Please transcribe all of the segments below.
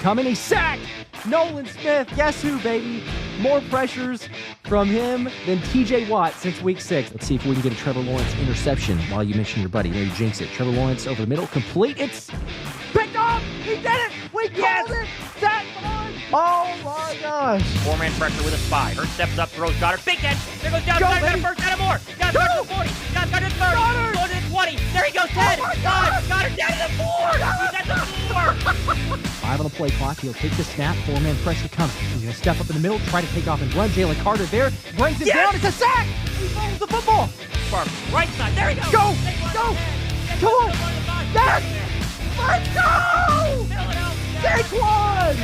coming. He's sacked. Nolan Smith, guess who, baby? More pressures from him than TJ Watt since week 6. Let's see if we can get a Trevor Lawrence interception while you mention your buddy. There you jinx it. Trevor Lawrence over the middle, complete. It's picked off. He did it. We called it. Sack on. Oh, my gosh. Four-man pressure with a spy. Hurts steps up, throws Goddard. Big catch. There goes down. Go, Goddard got a baby. first, got a more. Goddard got to the 40. Goddard got to the 30. Goddard. Goes to the 20. There he goes, 10. Oh, my God. Goddard down to the 4. He's at the 4. 5 on the play clock. He'll take the snap. Four-man pressure coming. He's going to step up in the middle, try to take off and run. Jalen Carter there. Brings it down. It's a sack. He fumbles the football. Spark. Right side. There he goes. Go. Go. Come on. Yes. Let's go. Saquon.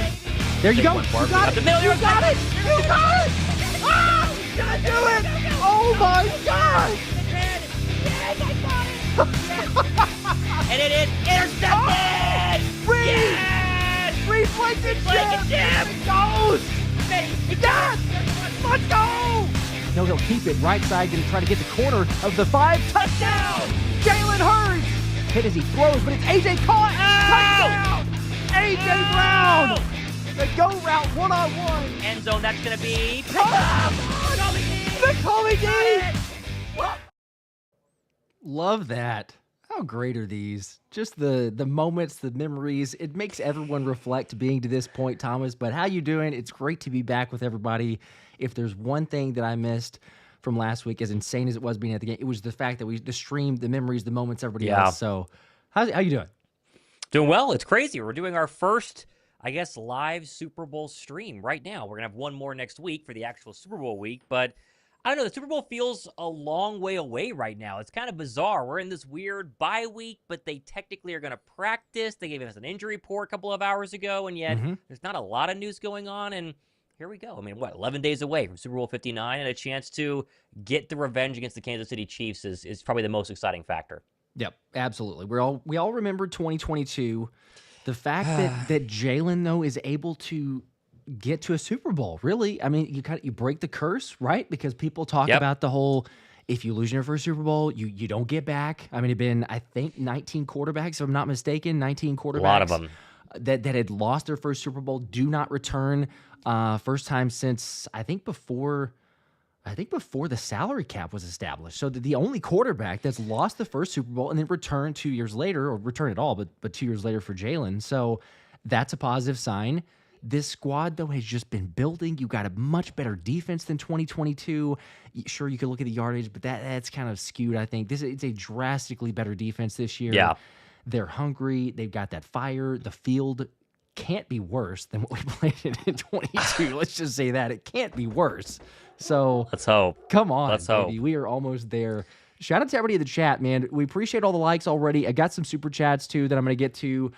There you go. You got it. You got it. You got it. Ah, he's going to do it. Oh, my God. Yes, I got it. And it is intercepted. Reid. Yes. Reid Blankenship. Jim. Goes. Yes. Let's go. No, he'll keep it right side. Going to try to get the corner of the 5. Touchdown. Jalen Hurts. Hit as he throws, but it's A.J. caught. Touchdown. A.J. Brown. The go route one-on-one. End zone, that's going to be... McCollum D. Love that. How great are these? Just the moments, the memories. It makes everyone reflect being to this point, Thomas. But how you doing? It's great to be back with everybody. If there's one thing that I missed from last week, as insane as it was being at the game, it was the fact that we just streamed the memories, the moments, everybody else. So how you doing? Doing well. It's crazy. We're doing our first, I guess, live Super Bowl stream right now. We're going to have one more next week for the actual Super Bowl week. But I don't know. The Super Bowl feels a long way away right now. It's kind of bizarre. We're in this weird bye week, but they technically are going to practice. They gave us an injury report a couple of hours ago, and yet there's not a lot of news going on. And here we go. I mean, 11 days away from Super Bowl 59, and a chance to get the revenge against the Kansas City Chiefs is probably the most exciting factor. Yep, absolutely. We all remember 2022. The fact that Jalen, though, is able to get to a Super Bowl, really. I mean, you break the curse, right? Because people talk about the whole, if you lose in your first Super Bowl, you don't get back. I mean, it'd been, I think, 19 quarterbacks, if I'm not mistaken, 19 quarterbacks. A lot of them. That had lost their first Super Bowl, do not return. First time since, I think before the salary cap was established. So the only quarterback that's lost the first Super Bowl and then returned 2 years later, or returned at all, but 2 years later for Jalen. So that's a positive sign. This squad, though, has just been building. You got a much better defense than 2022. Sure, you could look at the yardage, but that's kind of skewed, I think. It's a drastically better defense this year. Yeah. They're hungry. They've got that fire. The field can't be worse than what we played in 22. Let's just say that. It can't be worse. So let's hope. Come on, let's baby. hope. We are almost there. Shout out to everybody in the chat, man. We appreciate all the likes already. I got some super chats, too, that I'm going to get to.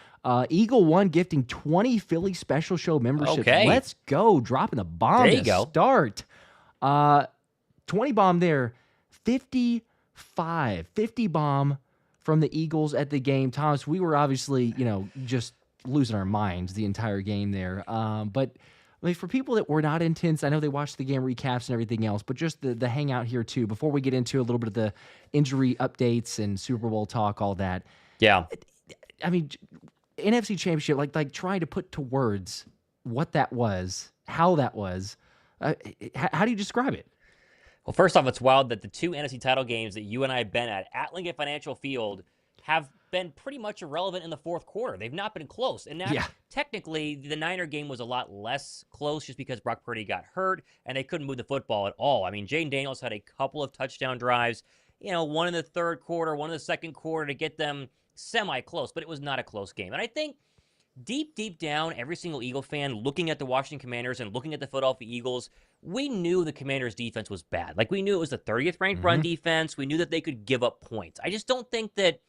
Eagle One gifting 20 Philly Special Show memberships. Okay. Let's go. Dropping the bomb There you go. Start. 20 bomb there. 50 bomb from the Eagles at the game. Thomas, we were obviously, just losing our minds the entire game there. But I mean, for people that were not intense, I know they watched the game recaps and everything else, but just the hangout here too, before we get into a little bit of the injury updates and Super Bowl talk, all that. Yeah. I mean, NFC Championship, like trying to put to words what that was, how that was. How do you describe it? Well, first off, it's wild that the two NFC title games that you and I have been at Lincoln Financial Field, have been pretty much irrelevant in the fourth quarter. They've not been close. And now, technically, the Niner game was a lot less close just because Brock Purdy got hurt and they couldn't move the football at all. I mean, Jaden Daniels had a couple of touchdown drives, one in the third quarter, one in the second quarter to get them semi-close, but it was not a close game. And I think deep down, every single Eagle fan looking at the Washington Commanders and looking at the Philadelphia Eagles, we knew the Commanders' defense was bad. Like, we knew it was the 30th ranked run defense. We knew that they could give up points. I just don't think that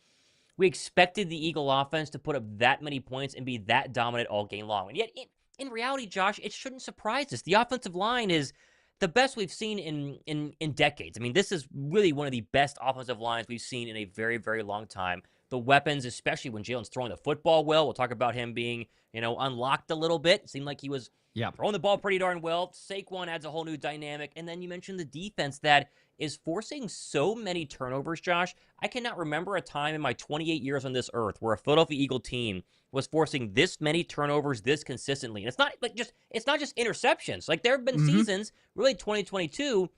we expected the Eagle offense to put up that many points and be that dominant all game long. And yet, in reality, Josh, it shouldn't surprise us. The offensive line is the best we've seen in decades. I mean, this is really one of the best offensive lines we've seen in a very, very long time. the weapons, especially when Jalen's throwing the football well. We'll talk about him being, unlocked a little bit. It seemed like he was throwing the ball pretty darn well. Saquon adds a whole new dynamic. And then you mentioned the defense that is forcing so many turnovers, Josh. I cannot remember a time in my 28 years on this earth where a Philadelphia Eagle team was forcing this many turnovers this consistently. And it's not just interceptions. Like, there have been seasons, really 2022,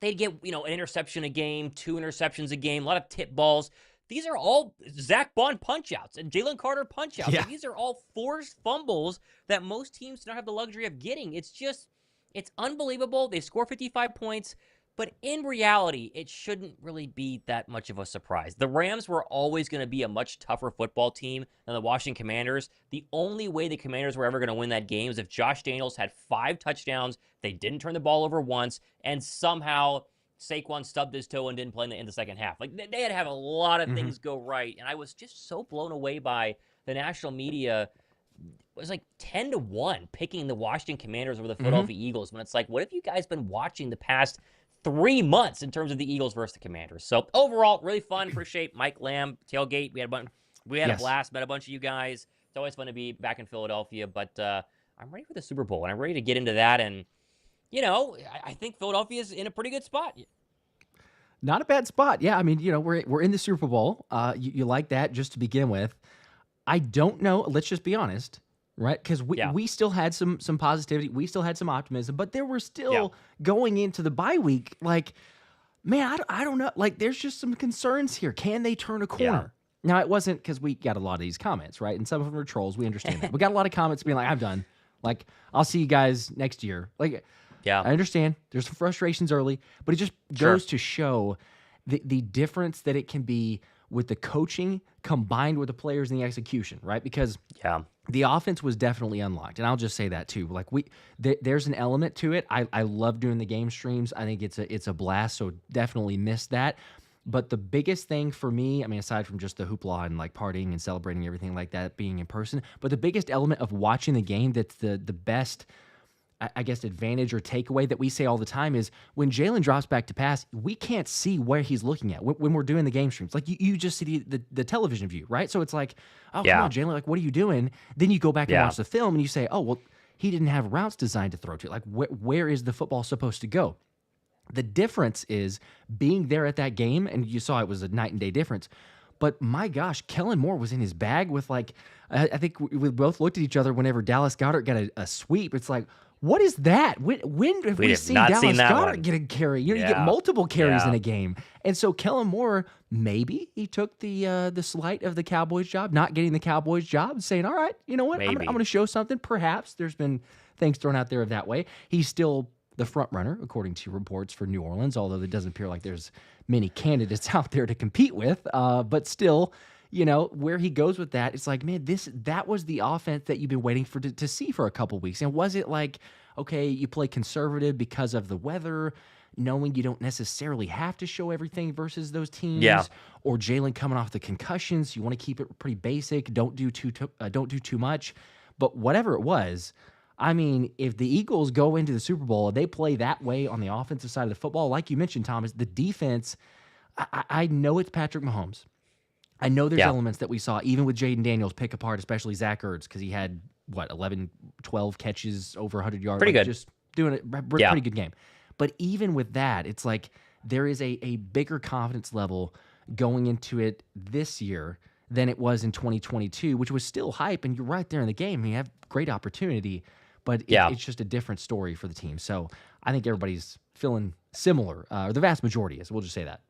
they'd get, an interception a game, 2 interceptions a game, a lot of tip balls. These are all Zach Bond punch-outs and Jalen Carter punch-outs. Yeah. Like, these are all forced fumbles that most teams do not have the luxury of getting. It's unbelievable. They score 55 points. But in reality, it shouldn't really be that much of a surprise. The Rams were always going to be a much tougher football team than the Washington Commanders. The only way the Commanders were ever going to win that game is if Josh Daniels had 5 touchdowns, they didn't turn the ball over once, and somehow Saquon stubbed his toe and didn't play in the second half. Like, they had to have a lot of things go right, and I was just so blown away by the national media. It was like 10-1 picking the Washington Commanders over the Philadelphia Eagles, when it's like, what have you guys been watching the past 3 months in terms of the Eagles versus the Commanders? So overall, really fun. Appreciate Mike Lamb tailgate. We had a blast. Met a bunch of you guys. It's always fun to be back in Philadelphia. But I'm ready for the Super Bowl, and I'm ready to get into that. And I think Philadelphia is in a pretty good spot. Not a bad spot. Yeah, I mean, we're in the Super Bowl. You like that just to begin with. I don't know. Let's just be honest. Right, because we still had some positivity, we still had some optimism, but there were still going into the bye week, like, man, I don't know, like, there's just some concerns here. Can they turn a corner? Now, it wasn't because we got a lot of these comments, right, and some of them are trolls. We understand that. We got a lot of comments being like, I'm done. Like, I'll see you guys next year. Like, I understand there's some frustrations early, but it just goes to show the difference that it can be with the coaching combined with the players and the execution, right? Because the offense was definitely unlocked, and I'll just say that too. Like, there's an element to it. I love doing the game streams. I think it's a blast. So definitely missed that. But the biggest thing for me, I mean, aside from just the hoopla and like partying and celebrating everything like that, being in person, but the biggest element of watching the game that's the best, I guess, advantage or takeaway that we say all the time is when Jalen drops back to pass, we can't see where he's looking at when we're doing the game streams. Like, you just see the television view, right? So it's like, oh, come on, Jalen, like, what are you doing? Then you go back and watch the film and you say, oh, well, he didn't have routes designed to throw to. Like, where is the football supposed to go? The difference is being there at that game, and you saw it was a night and day difference. But my gosh, Kellen Moore was in his bag with, like, I think we both looked at each other whenever Dallas Goedert got a sweep. It's like, what is that? When have we seen Dallas Goedert get a carry? You get multiple carries in a game. And so Kellen Moore, maybe he took the slight of the Cowboys job, not getting the Cowboys job, saying, all right, you know what? I'm going to show something. Perhaps there's been things thrown out there of that way. He's still the front runner, according to reports, for New Orleans, although it doesn't appear like there's many candidates out there to compete with. But still, where he goes with that, it's like, man, that was the offense that you've been waiting for to see for a couple weeks. And was it like, okay, you play conservative because of the weather, knowing you don't necessarily have to show everything versus those teams, or Jalen coming off the concussions, you want to keep it pretty basic, don't do too much. But whatever it was, I mean, if the Eagles go into the Super Bowl and they play that way on the offensive side of the football, like you mentioned, Thomas, the defense, I know it's Patrick Mahomes. I know there's elements that we saw, even with Jaden Daniels, pick apart, especially Zach Ertz, because he had, 11, 12 catches over 100 yards. Pretty good. Just doing a pretty good game. But even with that, it's like there is a bigger confidence level going into it this year than it was in 2022, which was still hype, and you're right there in the game. I mean, you have great opportunity, but it's just a different story for the team. So I think everybody's feeling similar, or the vast majority is. We'll just say that.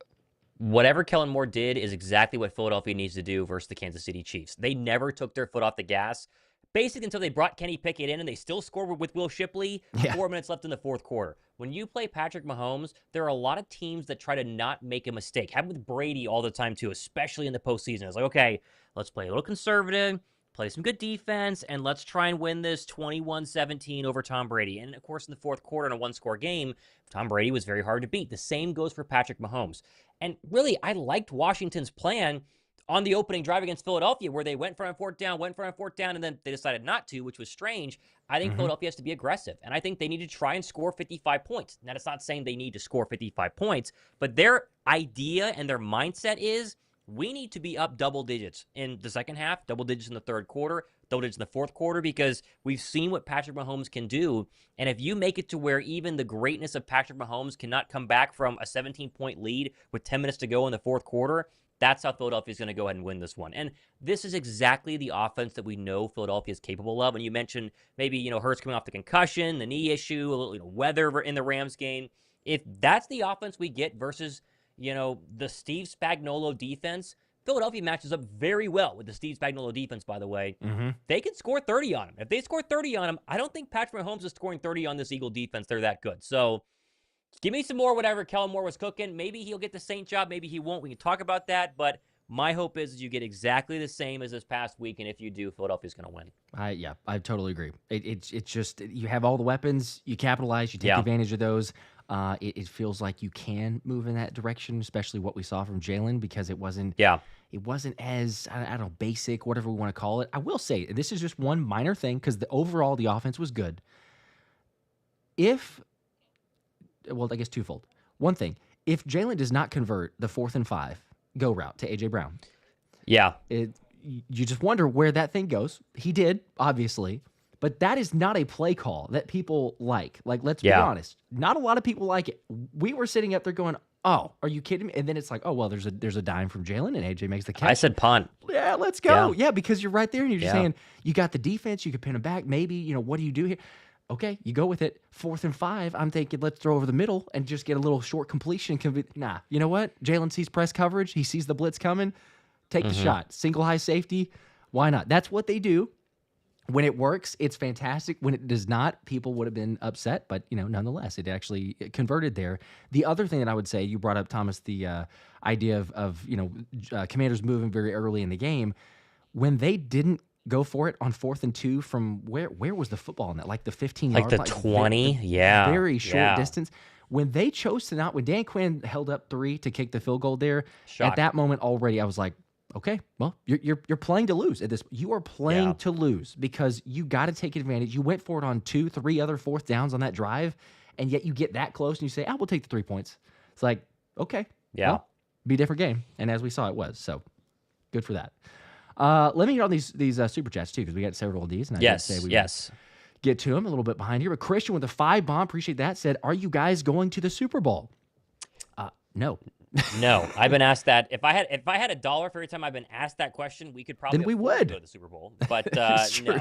Whatever Kellen Moore did is exactly what Philadelphia needs to do versus the Kansas City Chiefs. They never took their foot off the gas, basically until they brought Kenny Pickett in, and they still scored with Will Shipley. 4 minutes left in the fourth quarter. When you play Patrick Mahomes, there are a lot of teams that try to not make a mistake. Happened with Brady all the time, too, especially in the postseason. It's like, okay, let's play a little conservative, play some good defense, and let's try and win this 21-17 over Tom Brady. And, of course, in the fourth quarter in a one-score game, Tom Brady was very hard to beat. The same goes for Patrick Mahomes. And really, I liked Washington's plan on the opening drive against Philadelphia, where they went for a fourth down, and then they decided not to, which was strange. I think Philadelphia has to be aggressive, and I think they need to try and score 55 points. Now, that's not saying they need to score 55 points, but their idea and their mindset is we need to be up double digits in the second half, double digits in the third quarter, double digits in the fourth quarter, because we've seen what Patrick Mahomes can do. And if you make it to where even the greatness of Patrick Mahomes cannot come back from a 17-point lead with 10 minutes to go in the fourth quarter, that's how Philadelphia's going to go ahead and win this one. And this is exactly the offense that we know Philadelphia is capable of. And you mentioned maybe, Hurts coming off the concussion, the knee issue, a little weather in the Rams game. If that's the offense we get versus, the Steve Spagnuolo defense, Philadelphia matches up very well with the Steve Spagnuolo defense, by the way. Mm-hmm. They can score 30 on him. If they score 30 on him, I don't think Patrick Mahomes is scoring 30 on this Eagle defense. They're that good. So give me some more whatever Kellen Moore was cooking. Maybe he'll get the Saint job. Maybe he won't. We can talk about that. But my hope is you get exactly the same as this past week. And if you do, Philadelphia's going to win. I totally agree. It's just you have all the weapons. You capitalize. You take advantage of those. It feels like you can move in that direction, especially what we saw from Jalen, because it wasn't as, I don't know, basic, whatever we want to call it. I will say, this is just one minor thing, because overall the offense was good. I guess twofold. One thing, if Jalen does not convert the 4th and 5 go route to A.J. Brown, you just wonder where that thing goes. He did, obviously. But that is not a play call that people like. Like, let's be honest. Not a lot of people like it. We were sitting up there going, oh, are you kidding me? And then it's like, oh, well, there's a dime from Jalen, and AJ makes the catch. I said punt. Yeah, let's go. Yeah, because you're right there, and you're just saying, you got the defense, you could pin him back. Maybe, what do you do here? Okay, you go with it. 4th and 5, I'm thinking, let's throw over the middle and just get a little short completion. Nah, you know what? Jalen sees press coverage. He sees the blitz coming. Take the shot. Single high safety. Why not? That's what they do. When it works, it's fantastic. When it does not, people would have been upset. But, nonetheless, it actually converted there. The other thing that I would say, you brought up, Thomas, the idea of Commanders moving very early in the game. When they didn't go for it on 4th and 2 from where was the football in that? Like the 15-yard line? Like the 20? Very short distance. When they chose to not, when Dan Quinn held up 3 to kick the field goal there, at that moment already, I was like, okay, well, you're playing to lose at this. You are playing to lose, because you got to take advantage. You went for it on 2, 3 other 4th downs on that drive, and yet you get that close and you say, we'll take the 3 points. It's like, okay, well, be a different game. And as we saw, it was. So good for that. Let me hit on these super chats too, because we got several of these, and I did say we would get to them a little bit behind here. But Christian with a 5 bomb, appreciate that, said, "Are you guys going to the Super Bowl?" No. No, I've been asked that. If I had $1 for every time I've been asked that question, we could probably go to the Super Bowl. But no,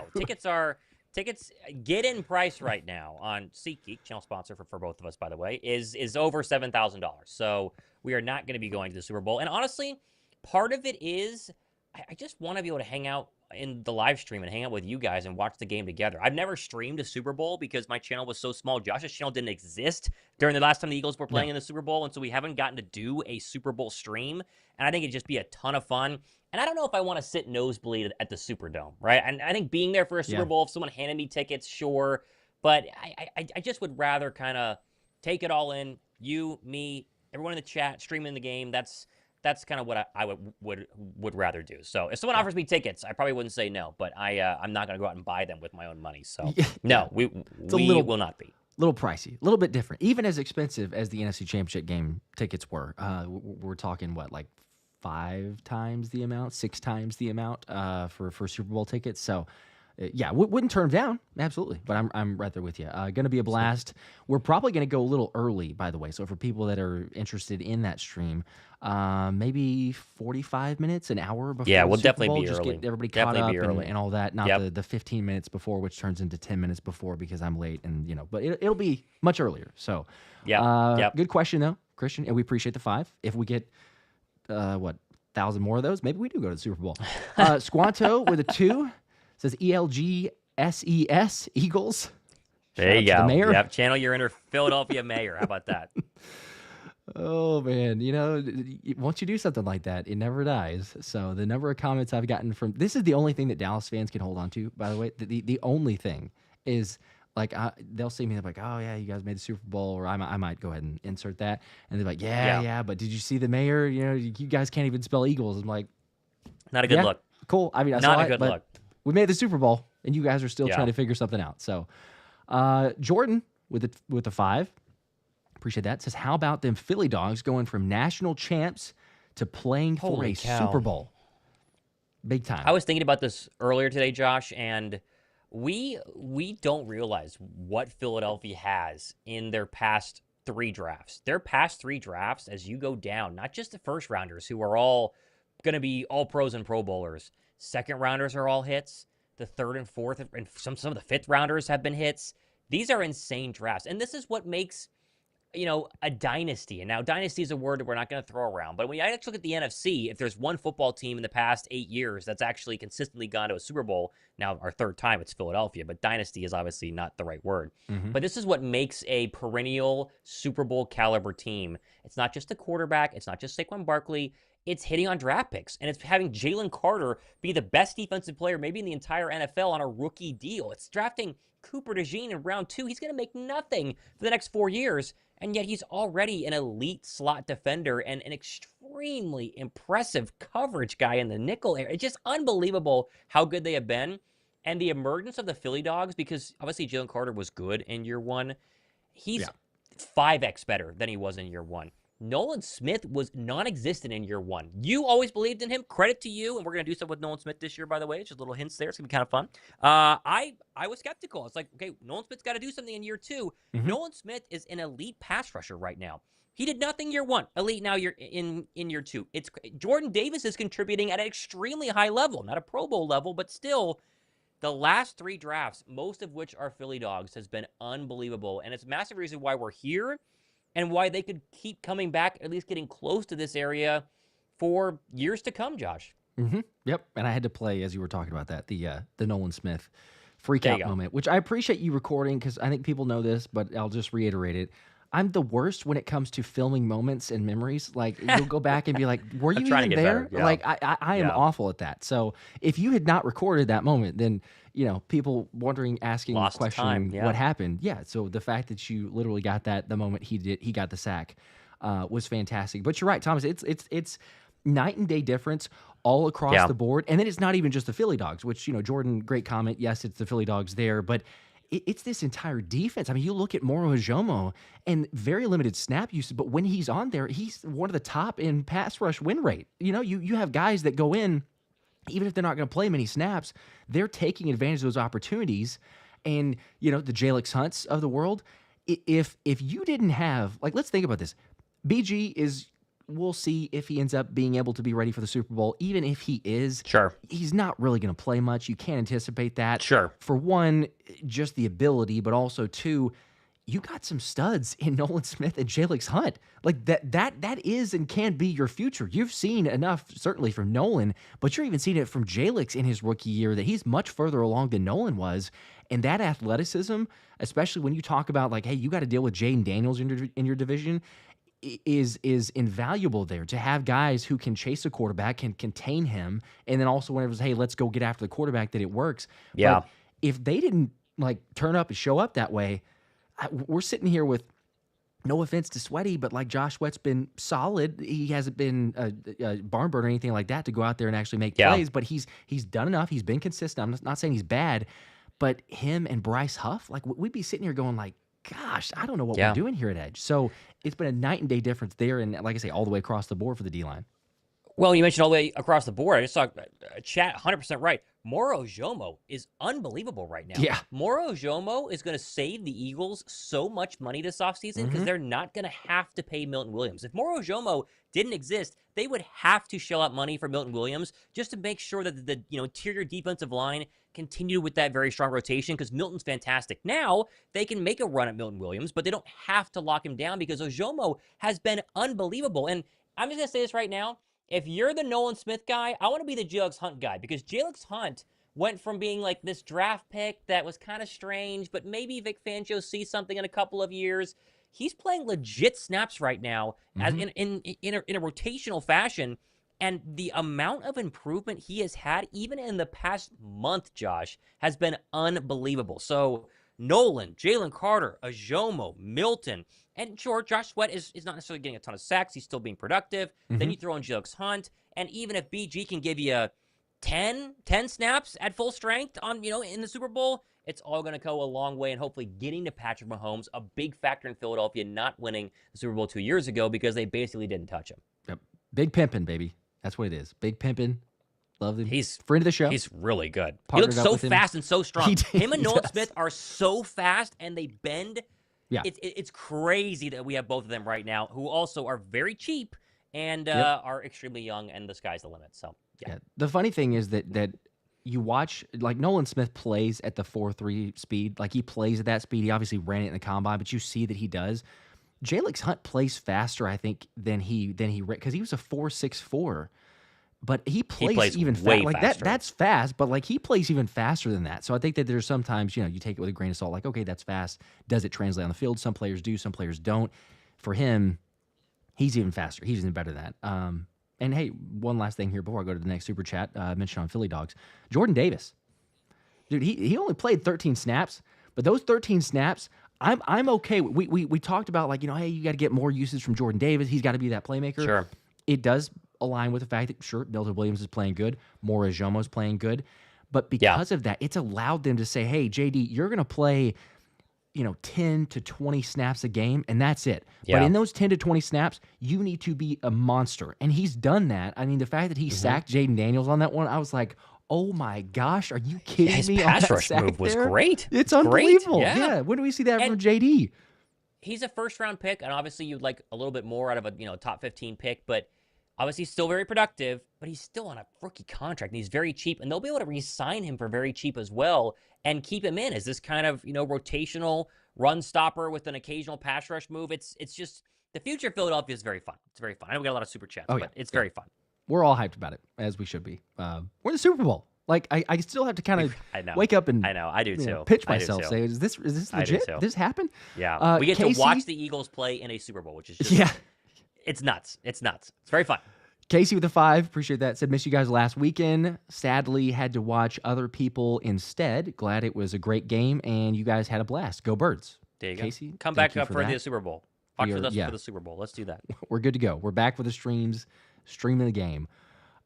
tickets get in price right now on SeatGeek, channel sponsor for both of us, by the way, is over $7,000. So we are not going to be going to the Super Bowl. And honestly, part of it is I just want to be able to hang out in the live stream and hang out with you guys and watch the game together. I've never streamed a Super Bowl because my channel was so small. Josh's channel didn't exist during the last time the Eagles were playing in the Super Bowl, and so we haven't gotten to do a Super Bowl stream, and I think it'd just be a ton of fun. And I don't know if I want to sit nosebleed at the Superdome, right? And I think being there for a Super Bowl, if someone handed me tickets, sure, but I just would rather kind of take it all in. You, me, everyone in the chat, streaming the game. That's kind of what I would rather do. So if someone offers me tickets, I probably wouldn't say no, but I'm not going to go out and buy them with my own money. So no, we will not be. A little pricey, a little bit different. Even as expensive as the NFC Championship game tickets were, we're talking what, 5 times the amount, 6 times the amount for Super Bowl tickets. So wouldn't turn them down, absolutely. But I'm right there with you. Going to be a blast. We're probably going to go a little early, by the way. So for people that are interested in that stream, maybe 45 minutes, an hour before. Yeah, we'll the Super definitely Bowl, be just early. Get everybody caught up and all that. Not the 15 minutes before, which turns into 10 minutes before because I'm late, and But it'll be much earlier. So good question though, Christian, and we appreciate the 5. If we get 1,000 more of those, maybe we do go to the Super Bowl. Squanto with a 2. Says ELGSES, Eagles. There you go. The mayor. Yep, channel your inner Philadelphia mayor. How about that? Oh, man. Once you do something like that, it never dies. So the number of comments I've gotten from... This is the only thing that Dallas fans can hold on to, by the way. The only thing is, they'll see me, they're like, oh, yeah, you guys made the Super Bowl, or I might go ahead and insert that. And they're like, yeah, but did you see the mayor? You guys can't even spell Eagles. I'm like... Not a good look. Cool. I mean, I Not saw a good look. We made the Super Bowl, and you guys are still trying to figure something out. So, Jordan with a 5, appreciate that. Says, how about them Philly Dogs going from national champs to playing for Holy a cow. Super Bowl. Big time. I was thinking about this earlier today, Josh, and we don't realize what Philadelphia has in their past 3 drafts. Their past 3 drafts, as you go down, not just the first rounders who are all going to be all pros and Pro Bowlers. Second rounders are all hits. The third and fourth, and some of the fifth rounders have been hits. These are insane drafts, and this is what makes a dynasty. And now dynasty is a word that we're not going to throw around. But when I actually look at the NFC, if there's one football team in the past 8 years that's actually consistently gone to a Super Bowl, now our third time it's Philadelphia, but dynasty is obviously not the right word. But this is what makes a perennial Super Bowl caliber team. It's not just the quarterback. It's not just Saquon Barkley. It's hitting on draft picks, and it's having Jalen Carter be the best defensive player maybe in the entire NFL on a rookie deal. It's drafting Cooper DeJean in round 2. He's going to make nothing for the next 4 years. And yet he's already an elite slot defender and an extremely impressive coverage guy in the nickel area. It's just unbelievable how good they have been. And the emergence of the Philly Dogs, because obviously Jalen Carter was good in year 1. He's 5x better than he was in year 1. Nolan Smith was non-existent in year 1. You always believed in him. Credit to you. And we're going to do stuff with Nolan Smith this year, by the way. Just little hints there. It's going to be kind of fun. I was skeptical. It's like, okay, Nolan Smith's got to do something in year 2. Nolan Smith is an elite pass rusher right now. He did nothing year 1. Elite now you're in year 2. It's Jordan Davis is contributing at an extremely high level. Not a Pro Bowl level, but still. The last 3 drafts, most of which are Philly Dogs, has been unbelievable. And it's a massive reason why we're here. And why they could keep coming back, at least getting close to this area for years to come, Josh. Yep. And I had to play, as you were talking about that, the Nolan Smith freak out moment, which I appreciate you recording because I think people know this, but I'll just reiterate it. I'm the worst when it comes to filming moments and memories. Like, you'll go back and be like, were you even there? Yeah. Like, I am awful at that. So if you had not recorded that moment, then, people wondering, asking, questioning what happened. Yeah. So the fact that you literally got that the moment he got the sack was fantastic. But you're right, Thomas. It's night and day difference all across the board. And then it's not even just the Philly Dogs, which, Jordan, great comment. Yes, it's the Philly Dogs there, but it's this entire defense. I mean, you look at Moro Ojomo and very limited snap usage, but when he's on there, he's one of the top in pass rush win rate. You have guys that go in, even if they're not going to play many snaps, they're taking advantage of those opportunities. And, the Jalen Hunts of the world, if you didn't have, like, let's think about this. BG is, we'll see if he ends up being able to be ready for the Super Bowl. Even if he is, he's not really going to play much. You can't anticipate that. For one, just the ability, but also 2, you got some studs in Nolan Smith and Jalen Hunt. Like that is and can be your future. You've seen enough, certainly from Nolan, but you're even seeing it from Jalen in his rookie year that he's much further along than Nolan was. And that athleticism, especially when you talk about like, hey, you got to deal with Jaden Daniels in your division, is invaluable there to have guys who can chase a quarterback, can contain him, and then also whenever it's, hey, let's go get after the quarterback, that it works. Yeah. But if they didn't like turn up and show up that way, we're sitting here with, no offense to Sweaty, but like Josh Sweat's been solid. He hasn't been a barn burner or anything like that to go out there and actually make plays, but he's done enough. He's been consistent. I'm not saying he's bad, but him and Bryce Huff, like we'd be sitting here going like, gosh, I don't know what we're doing here at Edge. So it's been a night and day difference there. And like I say, all the way across the board for the D-line. Well, you mentioned all the way across the board. I just saw chat 100% right. Moro Ojomo is unbelievable right now. Yeah. Moro Ojomo is going to save the Eagles so much money this offseason because they're not going to have to pay Milton Williams. If Moro Ojomo didn't exist, they would have to shell out money for Milton Williams just to make sure that the interior defensive line continue with that very strong rotation because Milton's fantastic. Now they can make a run at Milton Williams, but they don't have to lock him down because Ojomo has been unbelievable. And I'm just going to say this right now. If you're the Nolan Smith guy, I want to be the Jalen Hunt guy because Jalen Hunt went from being like this draft pick that was kind of strange, but maybe Vic Fangio sees something in a couple of years. He's playing legit snaps right now as in a rotational fashion. And the amount of improvement he has had, even in the past month, Josh, has been unbelievable. So Nolan, Jalen Carter, Ojomo, Milton, and sure, Josh Sweat is not necessarily getting a ton of sacks. He's still being productive. Then you throw in Jalen Hunt. And even if BG can give you 10 snaps at full strength on in the Super Bowl, it's all going to go a long way and hopefully getting to Patrick Mahomes, a big factor in Philadelphia not winning the Super Bowl 2 years ago because they basically didn't touch him. Yep. Big pimpin', baby. That's what it is. Big pimpin'. Love him. He's friend of the show. He's really good. He Partnered looks up so with him. fast and so strong. Him and He Nolan does. Smith are so fast and they bend. Yeah. It's crazy that we have both of them right now, who also are very cheap and are extremely young, and the sky's the limit. So yeah. The funny thing is that you watch, like, Nolan Smith plays at the 4.3 speed. Like, he plays at that speed. He obviously ran it in the combine, but you see that he does. Jalen Hunt plays faster, I think, than he because he was a 4.64. But he plays even way like faster. That's fast, but like he plays even faster than that. So I think that there's sometimes, you take it with a grain of salt. Like, okay, that's fast. Does it translate on the field? Some players do, some players don't. For him, he's even faster. He's even better than that. And hey, one last thing here before I go to the next super chat. I mentioned on Philly Dogs, Jordan Davis, dude. He only played 13 snaps, but those 13 snaps, I'm okay. We talked about, like, hey, you got to get more usage from Jordan Davis. He's got to be that playmaker. Sure. It does align with the fact that, sure, Milton Williams is playing good, Mora Jomo's playing good, but because of that, it's allowed them to say, hey, JD, you're going to play, 10 to 20 snaps a game, and that's it. Yeah. But in those 10 to 20 snaps, you need to be a monster, and he's done that. I mean, the fact that he sacked Jaden Daniels on that one, I was like, oh my gosh, are you kidding me? His pass rush move was great. It's unbelievable. Great. Yeah. When do we see that from JD? He's a first-round pick, and obviously you'd like a little bit more out of a top 15 pick, but obviously still very productive, but he's still on a rookie contract, and he's very cheap, and they'll be able to re-sign him for very cheap as well and keep him in as this kind of, rotational run stopper with an occasional pass rush move. It's just the future of Philadelphia is very fun. It's very fun. I know we got a lot of super chats, but it's very fun. We're all hyped about it, as we should be. We're in the Super Bowl. Like, I still have to kind of wake up and I do too. Pitch myself, say, is this legit? Did this happen? Yeah, we get KC? to watch the Eagles play in a Super Bowl, which is just it's nuts. It's nuts. It's very fun. Casey with a 5, appreciate that. Said, miss you guys last weekend. Sadly, had to watch other people instead. Glad it was a great game, and you guys had a blast. Go Birds. There you Casey, go. Come back up for the Super Bowl. Watch with us for the Super Bowl. Let's do that. We're good to go. We're back with the streams, streaming the game.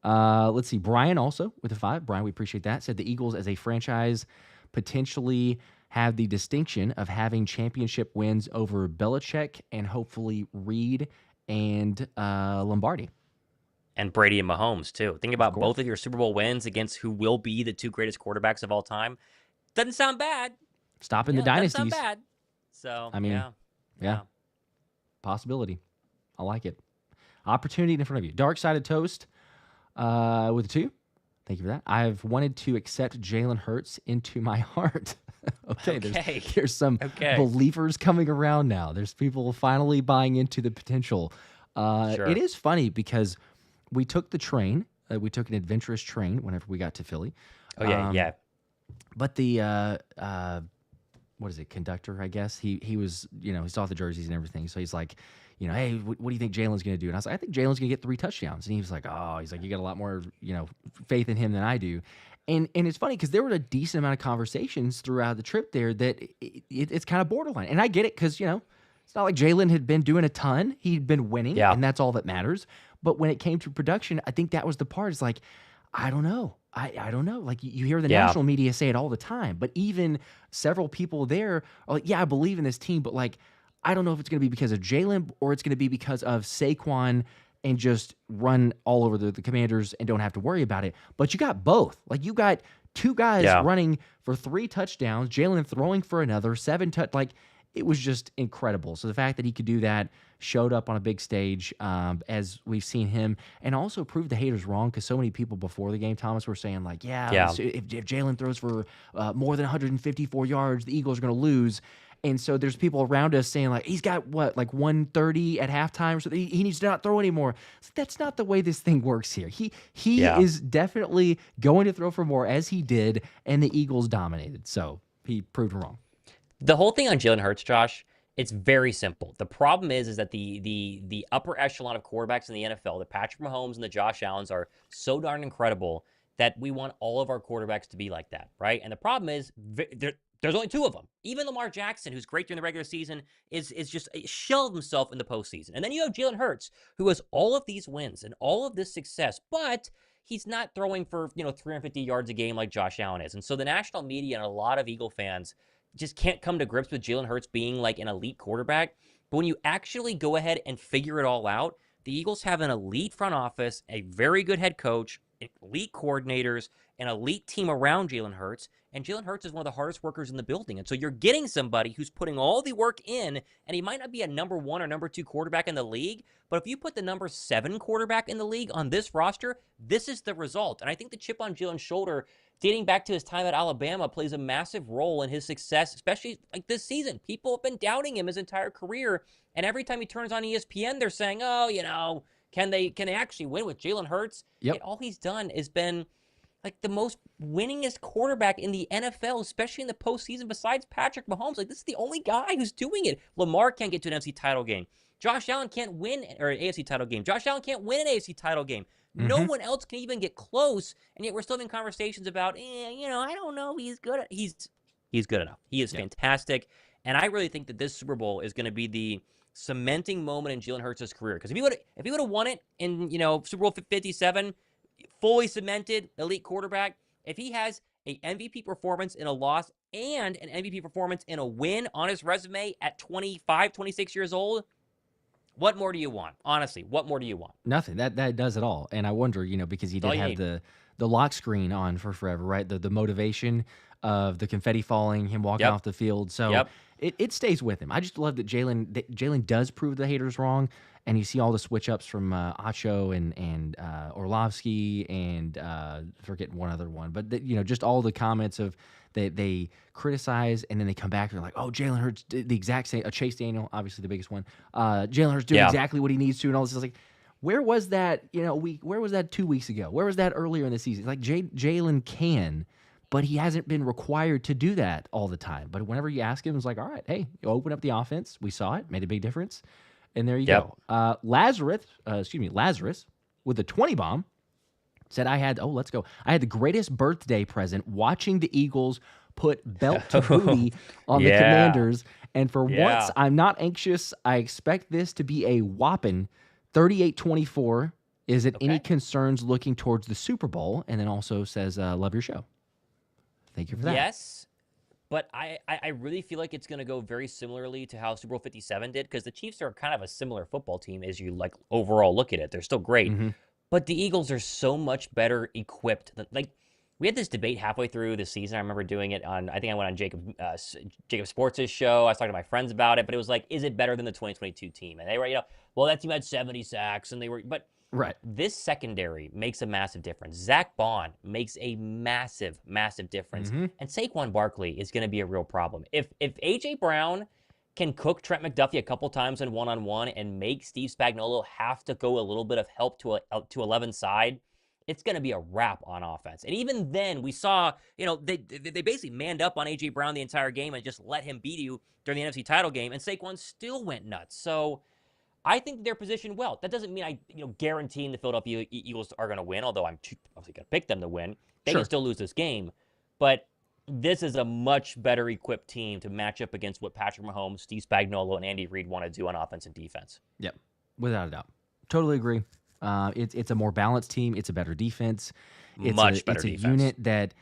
Let's see. Brian also with a 5. Brian, we appreciate that. Said the Eagles as a franchise potentially have the distinction of having championship wins over Belichick and hopefully Reid and Lombardi. And Brady and Mahomes, too. Think about both of your Super Bowl wins against who will be the 2 greatest quarterbacks of all time. Doesn't sound bad. Stopping the dynasties. Doesn't sound bad. So, I mean, yeah. Possibility. I like it. Opportunity in front of you. Dark-sided toast with a 2. Thank you for that. I've wanted to accept Jalen Hurts into my heart. Okay. There's some believers coming around now. There's people finally buying into the potential. It is funny because we took the train. We took an adventurous train whenever we got to Philly. Oh, yeah. But the what is it, conductor, I guess, he was, he saw the jerseys and everything. So he's like, hey, what do you think Jalen's going to do? And I was like, I think Jalen's going to get 3 touchdowns. And he was like, you got a lot more, faith in him than I do. And it's funny because there were a decent amount of conversations throughout the trip there that it's kind of borderline. And I get it because, it's not like Jalen had been doing a ton. He'd been winning, and that's all that matters. But when it came to production, I think that was the part. It's like, I don't know. I don't know. Like, you hear the national media say it all the time, but even several people there are like, I believe in this team, but like, I don't know if it's going to be because of Jalen or it's going to be because of Saquon and just run all over the Commanders and don't have to worry about it. But you got both. Like, you got 2 guys running for 3 touchdowns, Jalen throwing for another 7 like, it was just incredible. So the fact that he could do that, showed up on a big stage, as we've seen him, and also proved the haters wrong because so many people before the game, Thomas, were saying like, so if Jalen throws for more than 154 yards, the Eagles are going to lose. And so there's people around us saying like, he's got like 130 at halftime, so he needs to not throw anymore. So that's not the way this thing works here. He is definitely going to throw for more, as he did, and the Eagles dominated. So he proved wrong. The whole thing on Jalen Hurts, Josh, it's very simple. The problem is that the upper echelon of quarterbacks in the NFL, the Patrick Mahomes and the Josh Allens, are so darn incredible that we want all of our quarterbacks to be like that, right? And the problem is there's only 2 of them. Even Lamar Jackson, who's great during the regular season, is just a shell of himself in the postseason. And then you have Jalen Hurts, who has all of these wins and all of this success, but he's not throwing for 350 yards a game like Josh Allen is. And so the national media and a lot of Eagle fans just can't come to grips with Jalen Hurts being like an elite quarterback. But when you actually go ahead and figure it all out, The Eagles have an elite front office, a very good head coach, elite coordinators, an elite team around Jalen Hurts, and Jalen Hurts is one of the hardest workers in the building. And so you're getting somebody who's putting all the work in, and he might not be a number 1 or number 2 quarterback in the league, but if you put the number 7 quarterback in the league on this roster, this is the result. And I think the chip on Jalen's shoulder, dating back to his time at Alabama, plays a massive role in his success, especially like this season. People have been doubting him his entire career, and every time he turns on ESPN, they're saying, oh, can they actually win with Jalen Hurts? Yep. And all he's done has been like the most winningest quarterback in the NFL, especially in the postseason, besides Patrick Mahomes. Like, this is the only guy who's doing it. Lamar can't get to an NFC title game. Josh Allen can't win, or an AFC title game. Josh Allen can't win an AFC title game. No one else can even get close, and yet we're still having conversations about, I don't know, he's good. He's good enough. He is fantastic, and I really think that this Super Bowl is going to be the cementing moment in Jalen Hurts' career. Because if he would have won it in Super Bowl 57, fully cemented, elite quarterback, if he has a MVP performance in a loss and an MVP performance in a win on his resume at 25, 26 years old, what more do you want? Honestly, what more do you want? Nothing. That does it all. And I wonder, because he did have the lock screen on for forever, right? The motivation of the confetti falling, him walking off the field. So it stays with him. I just love that Jalen does prove the haters wrong. And you see all the switch ups from Acho and Orlovsky and forgetting one other one, but just all the comments of they criticize and then they come back and they're like, oh, Jalen Hurts did the exact same. Chase Daniel, obviously the biggest one. Jalen Hurts doing exactly what he needs to, and all this is like, where was that? Where was that 2 weeks ago? Where was that earlier in the season? Like Jalen can, but he hasn't been required to do that all the time. But whenever you ask him, it's like, all right, hey, you open up the offense. We saw it, made a big difference. And there you go. Lazarus with the 20 bomb said, I had the greatest birthday present watching the Eagles put belt to booty on the Commanders. And for once, I'm not anxious. I expect this to be a whopping 38-24. Is it any concerns looking towards the Super Bowl? And then also says, love your show. Thank you for that. Yes. But I really feel like it's going to go very similarly to how Super Bowl 57 did, because the Chiefs are kind of a similar football team as you overall look at it. They're still great. But the Eagles are so much better equipped. We had this debate halfway through the season. I remember doing it on, I think I went on Jacob Sports' show. I was talking to my friends about it, but it was like, is it better than the 2022 team? And they were, well, that team had 70 sacks, and they were, but right. This secondary makes a massive difference. Zach Bond makes a massive, massive difference. And Saquon Barkley is going to be a real problem. If A.J. Brown can cook Trent McDuffie a couple times in one-on-one and make Steve Spagnuolo have to go a little bit of help to 11 side, it's going to be a wrap on offense. And even then, we saw, they basically manned up on A.J. Brown the entire game and just let him beat you during the NFC title game, and Saquon still went nuts. So I think they're positioned well. That doesn't mean guaranteeing the Philadelphia Eagles are going to win, although I'm obviously going to pick them to win. They can still lose this game. But this is a much better equipped team to match up against what Patrick Mahomes, Steve Spagnuolo, and Andy Reid want to do on offense and defense. Yep, without a doubt. Totally agree. It's a more balanced team. It's a better defense. It's much better defense. It's a unit that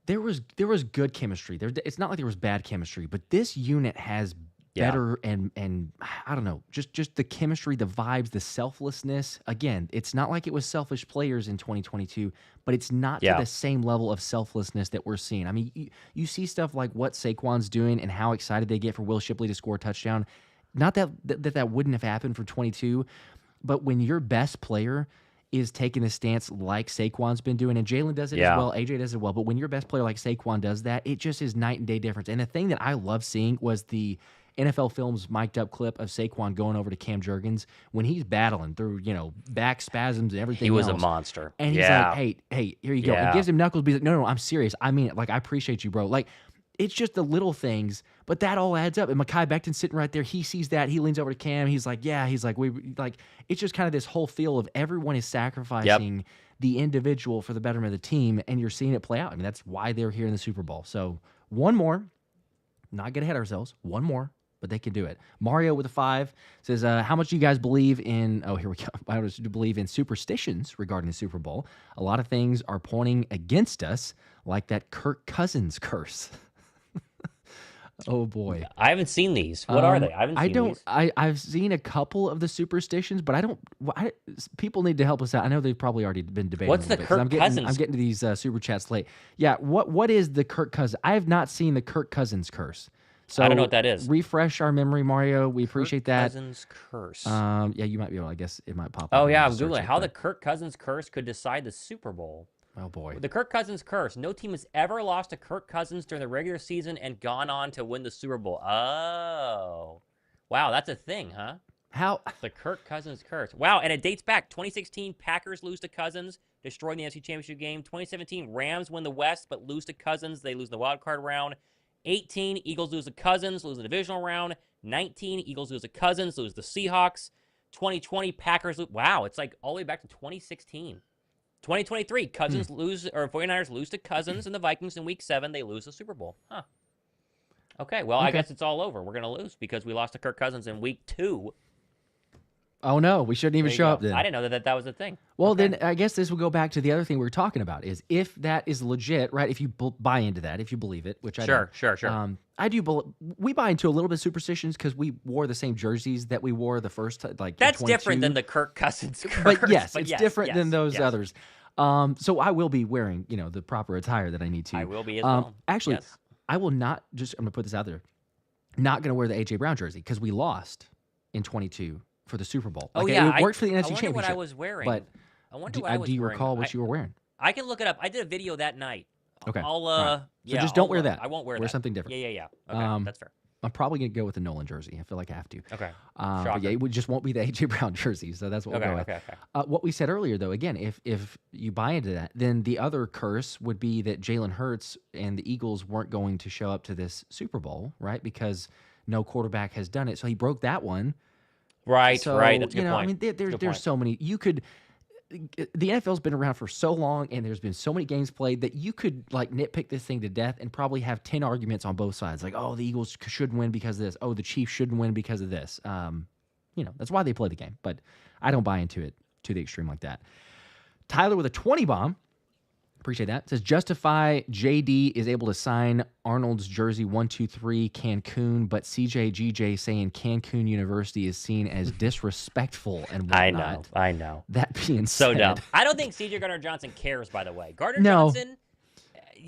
there was good chemistry. It's not like there was bad chemistry, but this unit has better and I don't know, just the chemistry, the vibes, the selflessness. Again, it's not like it was selfish players in 2022, but it's not to the same level of selflessness that we're seeing. I mean, you see stuff like what Saquon's doing and how excited they get for Will Shipley to score a touchdown. Not that wouldn't have happened for 22, but when your best player is taking a stance like Saquon's been doing, and Jalen does it as well, AJ does it well, but when your best player like Saquon does that, it just is night and day difference. And the thing that I love seeing was the NFL Films mic'd up clip of Saquon going over to Cam Jurgens when he's battling through, back spasms and everything. He was else. A monster. And he's like, hey, here you go. And gives him knuckles. He's like, no, I'm serious. I mean it. Like, I appreciate you, bro. Like, it's just the little things, but that all adds up. And Mekhi Becton's sitting right there. He sees that. He leans over to Cam. He's like, it's just kind of this whole feel of everyone is sacrificing the individual for the betterment of the team, and you're seeing it play out. I mean, that's why they're here in the Super Bowl. So one more, not get ahead of ourselves. One more. But they can do it. Mario with a 5 says, how much do you guys believe in, here we go. I believe in superstitions regarding the Super Bowl. A lot of things are pointing against us, like that Kirk Cousins curse. Oh boy. I haven't seen these. What are they? I haven't seen these. I've seen a couple of the superstitions, but I don't. People need to help us out. I know they've probably already been debating. What's a the little bit, Kirk Cousins? I'm getting to these super chats late. Yeah. What is the Kirk Cousins? I have not seen the Kirk Cousins curse. So I don't know what that is. Refresh our memory, Mario. We appreciate that. Cousins curse. Yeah, you might be able. I guess it might pop up. Oh yeah, I'm googling how the Kirk Cousins curse could decide the Super Bowl. Oh boy. The Kirk Cousins curse. No team has ever lost to Kirk Cousins during the regular season and gone on to win the Super Bowl. Oh. Wow, that's a thing, huh? How? The Kirk Cousins curse. Wow, and it dates back. 2016, Packers lose to Cousins, destroying the NFC Championship game. 2017, Rams win the West, but lose to Cousins. They lose the wild card round. 18, Eagles lose to Cousins, lose the divisional round. 19, Eagles lose to Cousins, lose the Seahawks. 2020, Packers lose. Wow, it's like all the way back to 2016. 2023, Cousins lose, or 49ers lose to Cousins and the Vikings in Week 7. They lose the Super Bowl. Huh. Okay, well, I guess it's all over. We're going to lose because we lost to Kirk Cousins in Week 2. Oh, no. We shouldn't even show up then. I didn't know that was a thing. Well, then I guess this will go back to the other thing we were talking about is if that is legit, right? If you buy into that, if you believe it, which I don't. Sure. I do. We buy into a little bit of superstitions because we wore the same jerseys that we wore the first like. That's different than the Kirk Cousins curse. But yes, it's different than those others. So I will be wearing, the proper attire that I need to. I will be as well. Actually, I will not. I'm going to put this out there. Not going to wear the AJ Brown jersey because we lost in 22 for the Super Bowl. It worked for the NFC Championship. I wonder what I was wearing. But I wonder what I was wearing. Do you recall what you were wearing? I can look it up. I did a video that night. Okay. So just don't wear that. I won't wear that. Wear something different. Yeah. Okay, that's fair. I'm probably going to go with the Nolan jersey. I feel like I have to. Okay. But yeah, it just won't be the AJ Brown jersey, so that's what we'll go with. Okay. What we said earlier, though, again, if you buy into that, then the other curse would be that Jalen Hurts and the Eagles weren't going to show up to this Super Bowl, right? Because no quarterback has done it. So he broke that one. Right. That's a good point. I mean, there's so many. The NFL's been around for so long, and there's been so many games played that you could like nitpick this thing to death and probably have 10 arguments on both sides. Like, oh, the Eagles should win because of this. Oh, the Chiefs shouldn't win because of this. That's why they play the game. But I don't buy into it to the extreme like that. Tyler with a 20 bomb. Appreciate that. Says, justify JD is able to sign Arnold's jersey 123 Cancun, but CJ saying Cancun University is seen as disrespectful and whatnot. I know. That being so said, dumb. I don't think CJ Gardner-Johnson cares, by the way. Gardner-Johnson,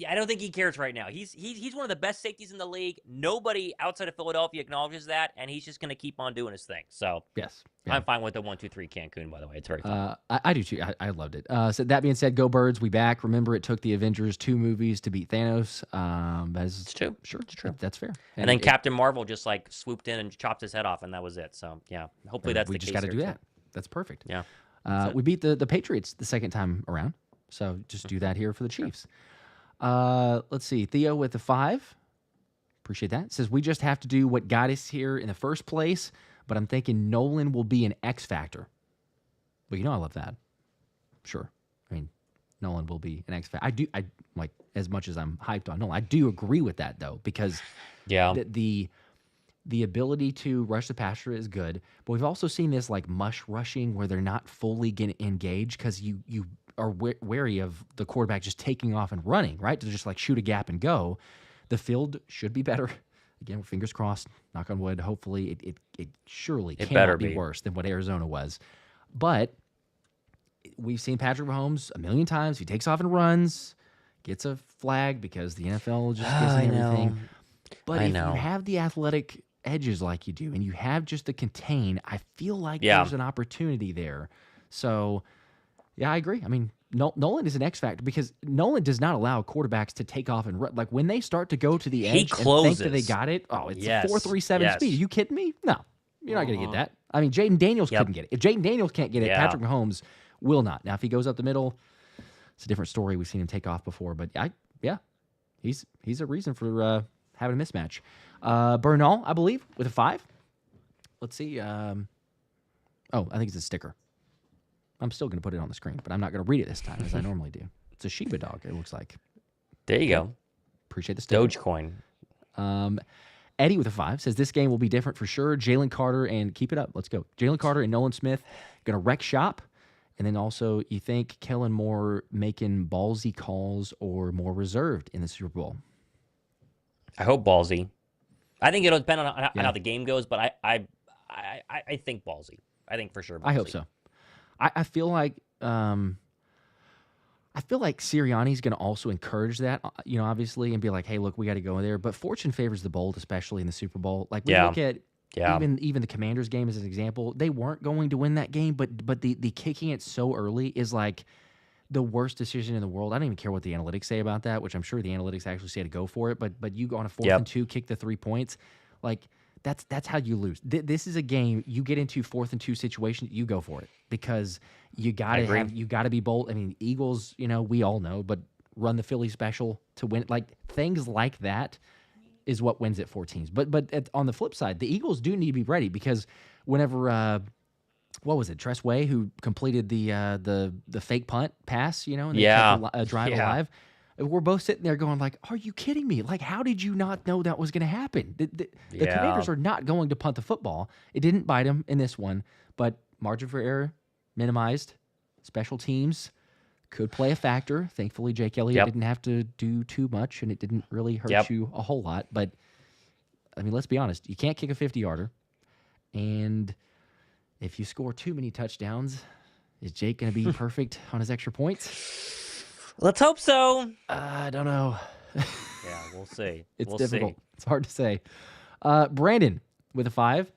I don't think he cares right now. He's one of the best safeties in the league. Nobody outside of Philadelphia acknowledges that, and he's just going to keep on doing his thing. So yes. I'm fine with the 1-2-3 Cancun, by the way. It's very fun. I do too. I loved it. So that being said, go Birds. We back. Remember, it took the Avengers 2 movies to beat Thanos. It's true. Sure, it's true. That's fair. And then Captain Marvel just like swooped in and chopped his head off, and that was it. So yeah, hopefully that's the case. We just got to do that. That's perfect. Yeah. We beat the Patriots the second time around. So just do that here for the Chiefs. Let's see. Theo with the 5. Appreciate that. Says, we just have to do what got us here in the first place, but I'm thinking Nolan will be an X factor. Well, I love that. Sure. I mean, Nolan will be an X factor. I like, as much as I'm hyped on Nolan, I do agree with that though, because the ability to rush the passer is good, but we've also seen this like mush rushing where they're not fully getting engaged because you are wary of the quarterback just taking off and running, right? To just like shoot a gap and go. The field should be better. Again, fingers crossed, knock on wood. Hopefully it surely cannot be worse than what Arizona was. But we've seen Patrick Mahomes a million times. He takes off and runs, gets a flag because the NFL just gives him everything. But if you have the athletic edges like you do and you have just the contain, I feel like there's an opportunity there. So yeah, I agree. I mean, Nolan is an X factor because Nolan does not allow quarterbacks to take off and run. Like when they start to go to the edge and think that they got it, it's 4.37 speed. Are you kidding me? No, you're not going to get that. I mean, Jaden Daniels couldn't get it. If Jaden Daniels can't get it, Patrick Mahomes will not. Now, if he goes up the middle, it's a different story. We've seen him take off before, but he's a reason for having a mismatch. Bernal, I believe, with a 5. Let's see. I think it's a sticker. I'm still going to put it on the screen, but I'm not going to read it this time as I normally do. It's a Shiba dog, it looks like. There you go. Appreciate the sticker. Dogecoin. Eddie with a 5 says, this game will be different for sure. Jalen Carter and keep it up. Let's go. Jalen Carter and Nolan Smith going to wreck shop. And then also, you think Kellen Moore making ballsy calls or more reserved in the Super Bowl? I hope ballsy. I think it'll depend on how the game goes, but I think ballsy. I think for sure ballsy. I hope so. I feel like Sirianni's going to also encourage that, obviously, and be like, hey, look, we got to go in there. But fortune favors the bold, especially in the Super Bowl. Like, we look at even the Commanders game as an example. They weren't going to win that game, but the kicking it so early is like the worst decision in the world. I don't even care what the analytics say about that, which I'm sure the analytics actually say to go for it. But you go on a 4th and 2, kick the 3 points. Like, that's how you lose. This is a game you get into 4th and 2 situation, you go for it because you gotta be bold. I mean, Eagles, we all know, but run the Philly special to win. Like, things like that is what wins it for teams. But on the flip side, the Eagles do need to be ready because whenever what was it, Tress Way, who completed the fake punt pass, and they kept a drive alive. We're both sitting there going like, are you kidding me? Like, how did you not know that was going to happen? The Commanders are not going to punt the football. It didn't bite them in this one, but margin for error minimized. Special teams could play a factor. Thankfully, Jake Elliott didn't have to do too much, and it didn't really hurt you a whole lot. But, I mean, let's be honest. You can't kick a 50-yarder, and if you score too many touchdowns, is Jake going to be perfect on his extra points? Let's hope so. I don't know. Yeah, we'll see. It's difficult. It's hard to say. Brandon with a 5.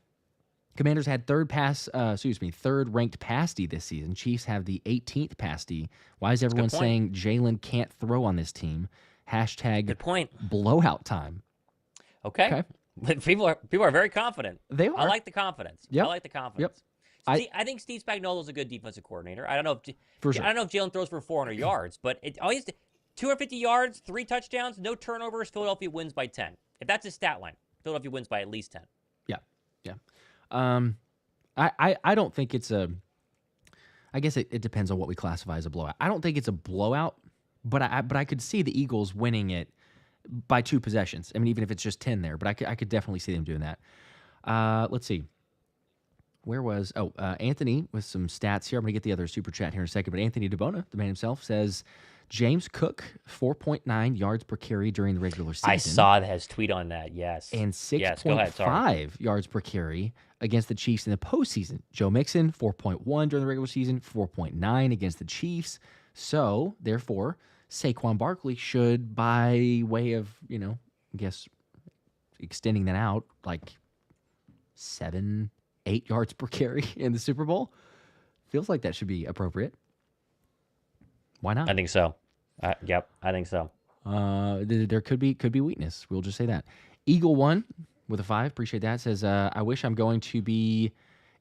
Commanders had third ranked pass D this season. Chiefs have the 18th pass D. Why is everyone saying Jalen can't throw on this team? Hashtag good point. Blowout time. Okay. People are very confident. They are. I like the confidence. Yep. I like the confidence. Yep. I think Steve Spagnuolo's a good defensive coordinator. I don't know if Jalen throws for 400 yards, but it always 250 yards, 3 touchdowns, no turnovers. Philadelphia wins by 10. If that's his stat line, Philadelphia wins by at least 10. Yeah. I don't think it's I guess it depends on what we classify as a blowout. I don't think it's a blowout, but I could see the Eagles winning it by 2 possessions. I mean, even if it's just 10 there, but I could definitely see them doing that. Let's see. Where was Anthony with some stats here. I'm gonna get the other super chat here in a second, but Anthony DeBona, the man himself, says James Cook 4.9 yards per carry during the regular season. I saw his tweet on that. Yes, and 6.5 yards per carry against the Chiefs in the postseason. Joe Mixon 4.1 during the regular season, 4.9 against the Chiefs. So therefore, Saquon Barkley should, by way of I guess extending that out, like 7-8 yards per carry in the Super Bowl. Feels like that should be appropriate. Why not? I think so. Yep, I think so. There could be weakness. We'll just say that. Eagle 1 with a 5. Appreciate that. Says, I wish I'm going to be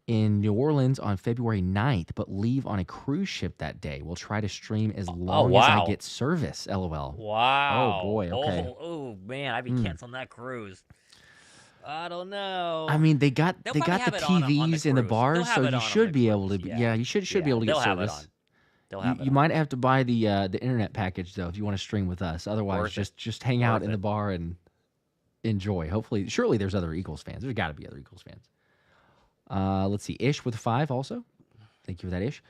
in New Orleans on February 9th, but leave on a cruise ship that day. We'll try to stream as long as I get service. LOL. Wow. Oh, boy. Okay. Oh man, I'd be canceling that cruise. I don't know. I mean, they got the TVs in the bars, so you should be able to. Yeah, you should be able to get service. You might have to buy the internet package though if you want to stream with us. Otherwise, just hang out in the bar and enjoy. Surely there's other Eagles fans. There's got to be other Eagles fans. Let's see, Ish with a 5 also. Thank you for that, Ish.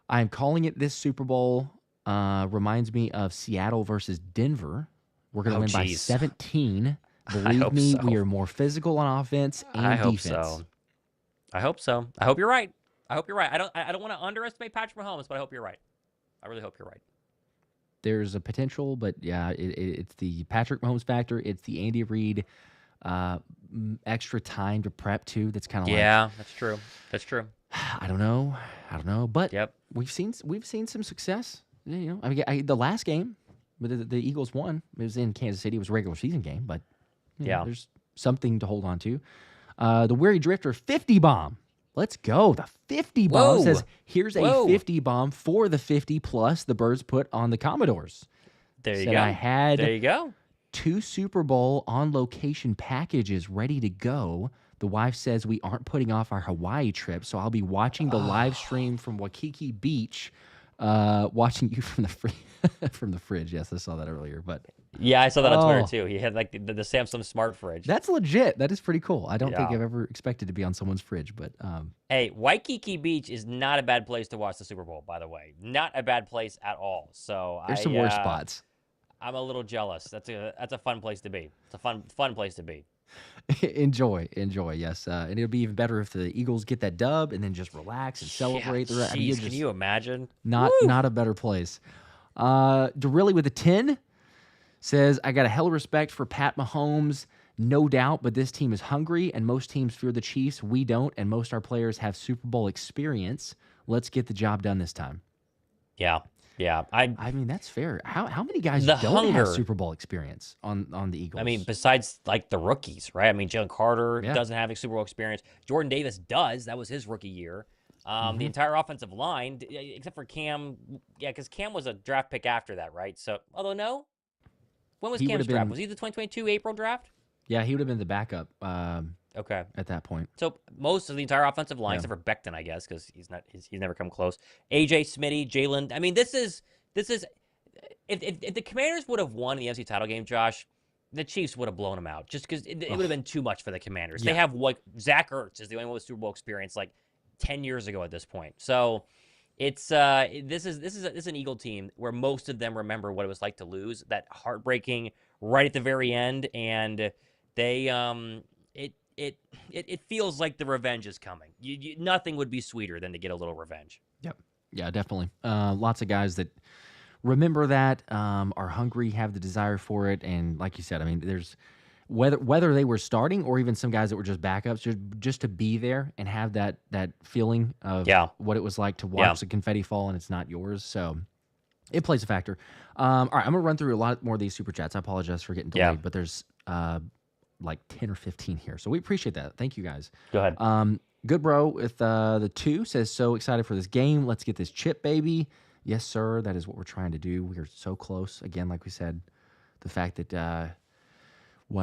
I'm calling it this Super Bowl. Reminds me of Seattle versus Denver. We're going to win by 17. Believe me, we are more physical on offense and defense. I hope so. I hope you're right. I don't want to underestimate Patrick Mahomes, but I hope you're right. I really hope you're right. There's a potential, but yeah, it's the Patrick Mahomes factor. It's the Andy Reid extra time to prep too. That's kind of that's true. That's true. I don't know, but we've seen some success. I mean, the last game, the Eagles won. It was in Kansas City. It was a regular season game, but there's something to hold on to. The Weary Drifter 50 bomb. Let's go. The 50 bomb says, here's a 50 bomb for the 50 plus the Birds put on the Commodores. There you go. There you go. 2 Super Bowl on location packages ready to go. The wife says we aren't putting off our Hawaii trip, so I'll be watching the live stream from Waikiki Beach, watching you from the fridge. Yes, I saw that earlier, but yeah, I saw that on Twitter too. He had like the Samsung Smart Fridge. That's legit. That is pretty cool. I don't think I've ever expected to be on someone's fridge, but hey, Waikiki Beach is not a bad place to watch the Super Bowl, by the way. Not a bad place at all. So there's some worse spots. I'm a little jealous. That's a fun place to be. It's a fun place to be. enjoy. Yes, and it'll be even better if the Eagles get that dub and then just relax and celebrate. Yeah, I mean, you're can just you imagine? not a better place. Derilli with a 10 says, I got a hell of respect for Pat Mahomes, no doubt, but this team is hungry, and most teams fear the Chiefs. We don't, and most our players have Super Bowl experience. Let's get the job done this time. Yeah. I mean, that's fair. How many guys The don't have hunger. Super Bowl experience on the Eagles? I mean, besides like the rookies, right? I mean, Jalen Carter Yeah. doesn't have a Super Bowl experience. Jordan Davis does. That was his rookie year. The entire offensive line, except for Cam, because Cam was a draft pick after that, right? So, although no, when was Cam's draft? Was he the 2022 April draft? Yeah, he would have been the backup. Okay. At that point. So most of the entire offensive line, except for Becton, I guess, because he's never come close. AJ Smitty, Jalen. I mean, this is if the Commanders would have won the NFC title game, Josh, the Chiefs would have blown them out just because it would have been too much for the Commanders. Yeah. They have like Zach Ertz is the only one with Super Bowl experience like 10 years ago at this point. So it's this is an Eagle team where most of them remember what it was like to lose, that heartbreaking right at the very end, and they it feels like the revenge is coming. Nothing would be sweeter than to get a little revenge. Yep. Yeah, definitely. Lots of guys that remember that, are hungry, have the desire for it, and like you said, I mean, there's whether they were starting or even some guys that were just backups, just to be there and have that feeling of what it was like to watch the confetti fall and it's not yours. So it plays a factor. All right, I'm gonna run through a lot more of these super chats. I apologize for getting delayed, but there's like 10 or 15 here. So we appreciate that. Thank you guys. Go ahead. Good bro with the 2 says, so excited for this game. Let's get this chip, baby. Yes, sir. That is what we're trying to do. We are so close. Again, like we said, the fact that, a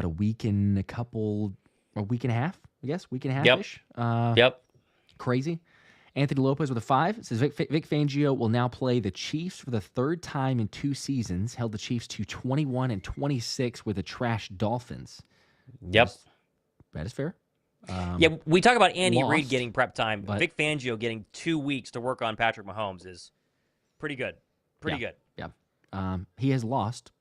week and a half, I guess, week and a half-ish. Yep. Crazy. Anthony Lopez with a 5 says, Vic Fangio will now play the Chiefs for the 3rd time in 2 seasons. Held the Chiefs to 21-26 with the trash Dolphins. Yep. That is fair. We talk about Andy Reid getting prep time. but Vic Fangio getting 2 weeks to work on Patrick Mahomes is pretty good. Pretty good. Yeah. He has lost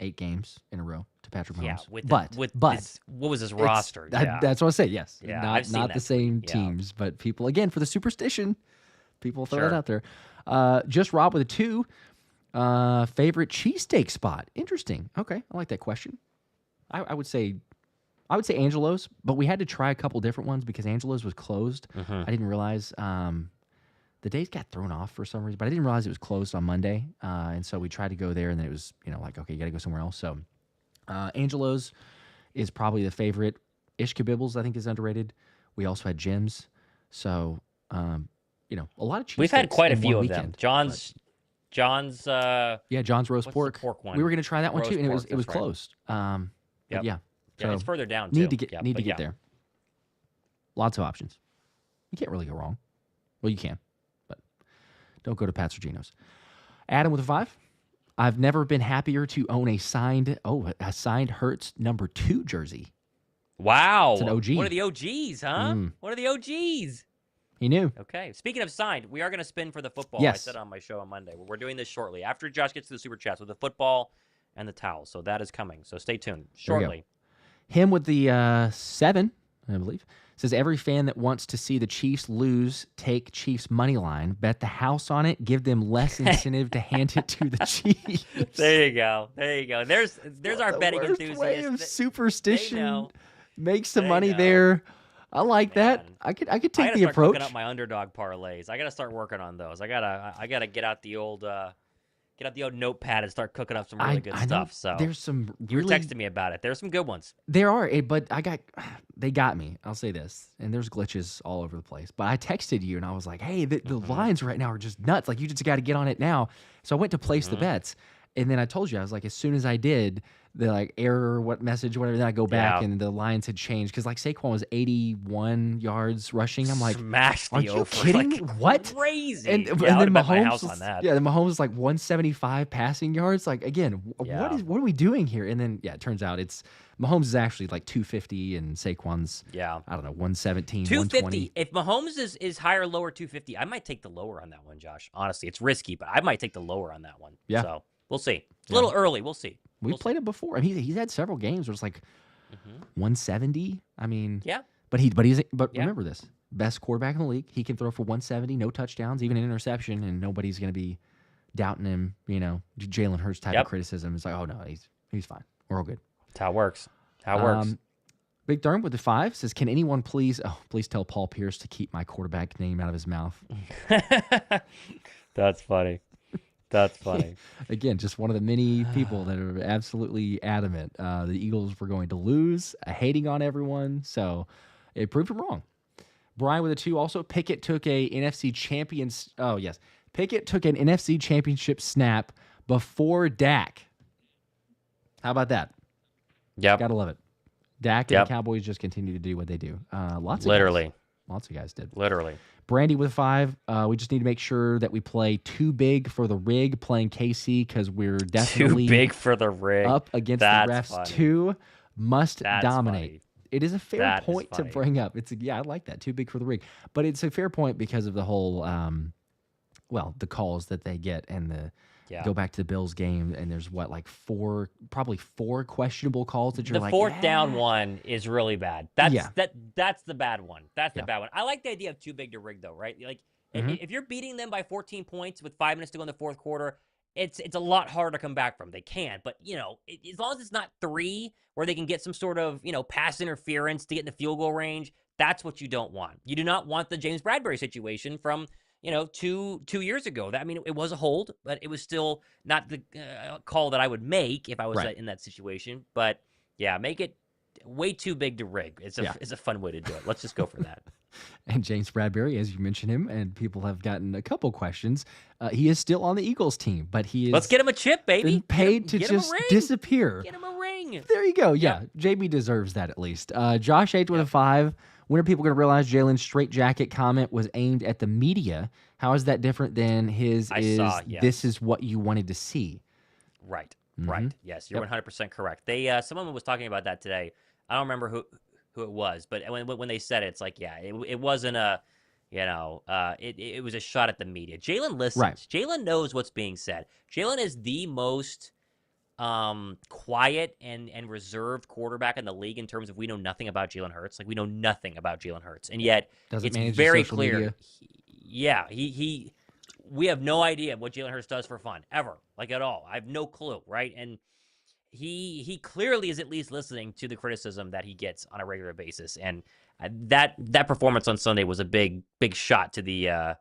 8 games in a row to Patrick Mahomes. Yeah, what was his roster? That's what I say. Yes. Yeah, not the same teams, but people, again, for the superstition, people throw it out there. Just Rob with a 2. Favorite cheesesteak spot. Interesting. Okay. I like that question. I would say Angelo's, but we had to try a couple different ones because Angelo's was closed. I didn't realize the days got thrown off for some reason, but I didn't realize it was closed on Monday. And so we tried to go there, and then it was, like, okay, you got to go somewhere else. So Angelo's is probably the favorite. Ishkabibbles, I think, is underrated. We also had Jim's. So, a lot of cheese. We've had quite a few of weekend, them. John's John's roast pork. The pork one? We were going to try that one Roast too, and pork, it was that's right. closed. Yep. Yeah. Yeah, So it's further down too. need to get there. Lots of options. You can't really go wrong. Well, you can, but don't go to Pat's or Gino's. Adam with a 5. I've never been happier to own a signed Hurts number 2 jersey. Wow. It's an OG. One of the OGs, huh? One of the OGs. He knew. Okay. Speaking of signed, we are going to spin for the football. Yes. I said on my show on Monday. We're doing this shortly after Josh gets to the super chats with the football and the towel. So that is coming. So stay tuned shortly. Him with the 7, I believe, says every fan that wants to see the Chiefs lose, take Chiefs money line, bet the house on it, give them less incentive to hand it to the Chiefs. There you go. There's our betting enthusiast. Way of superstition. They know. Make some money there. I like that. I could take the approach. I gotta start cooking up my underdog parlays. I gotta start working on those. I gotta get out the old notepad and start cooking up some really good stuff. So there's some. You were texting me about it. There's some good ones. There are, but they got me. I'll say this, and there's glitches all over the place. But I texted you and I was like, hey, the lines right now are just nuts. Like, you just got to get on it now. So I went to place the bets, and then I told you, I was like, as soon as I did, the error, what message, whatever. Then I go back and the lines had changed because Saquon was 81 yards rushing. I'm like, smashed the are you over. kidding me? What? Crazy. And then Mahomes on that. Yeah, then Mahomes was like 175 passing yards. Like, again, what are we doing here? And then it turns out Mahomes is actually like 250 and Saquon's I don't know, 117, 250. If Mahomes is higher or lower 250, I might take the lower on that one, Josh. Honestly, it's risky, but I might take the lower on that one. Yeah. So we'll see. It's a little early. We'll see. We've played it before. I mean, he's had several games where it's like 170. I mean, Yeah. But Yeah. remember this: best quarterback in the league. He can throw for 170, no touchdowns, even an interception, and nobody's going to be doubting him. Jalen Hurts type of criticism. It's like, oh no, he's fine. We're all good. That's how it works. How it works. Big Therm with the 5 says, "Can anyone please tell Paul Pierce to keep my quarterback name out of his mouth?" That's funny. That's funny. Again, just one of the many people that are absolutely adamant. The Eagles were going to lose, hating on everyone. So it proved him wrong. Brian with a 2 also. Pickett took a NFC champions. Oh, yes. Pickett took an NFC championship snap before Dak. How about that? Yep. Gotta love it. Dak and the Cowboys just continue to do what they do. Lots of guys did. Literally. Brandy with 5. We just need to make sure that we play too big for the rig playing KC because we're definitely too big for the rig up against the refs too. Must dominate. Funny. It is a fair point to bring up. I like that. Too big for the rig. But it's a fair point because of the whole the calls that they get and the go back to the Bills game, and there's probably four questionable calls that you're the fourth down one is really bad. That's the bad one. That's the bad one. I like the idea of too big to rig though, right? Like if you're beating them by 14 points with 5 minutes to go in the fourth quarter, it's a lot harder to come back from. They can, but as long as it's not 3 where they can get some sort of pass interference to get in the field goal range, that's what you don't want. You do not want the James Bradbury situation from 2 years ago. It was a hold, but it was still not the call that I would make if I was in that situation. But yeah, make it way too big to rig. It's a fun way to do it. Let's just go for that. And James Bradbury, as you mentioned him, and people have gotten a couple questions. He is still on the Eagles team, but he is. Let's get him a chip, baby. Been paid to just disappear. Get him a ring. There you go. Yeah, JB deserves that at least. Josh 8 with a 5. When are people going to realize Jalen's straitjacket comment was aimed at the media? How is that different than his this is what you wanted to see? Right. Right. Yes, you're 100% correct. They someone was talking about that today. I don't remember who it was, but when they said it, it's like, it wasn't a, it was a shot at the media. Jalen listens. Right. Jalen knows what's being said. Jalen is the most quiet and reserved quarterback in the league in terms of we know nothing about Jalen Hurts. Like we know nothing about Jalen Hurts, and yet it's very clear. We have no idea what Jalen Hurts does for fun ever, like at all. I have no clue, right? And he clearly is at least listening to the criticism that he gets on a regular basis, and that performance on Sunday was a big shot to the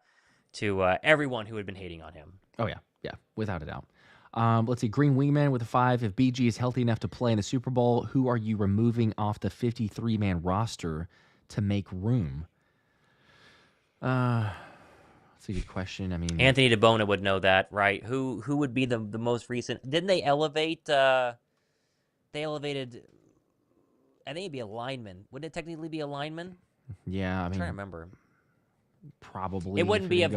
to everyone who had been hating on him. Oh yeah, without a doubt. Let's see, Green Wingman with a 5. If BG is healthy enough to play in the Super Bowl, who are you removing off the 53-man roster to make room? That's a good question. I mean, Anthony DeBona would know that, right? Who would be the most recent? Didn't they elevate? They elevated. I think it'd be a lineman. Wouldn't it technically be a lineman? Yeah, I'm trying to remember. Probably. It wouldn't be of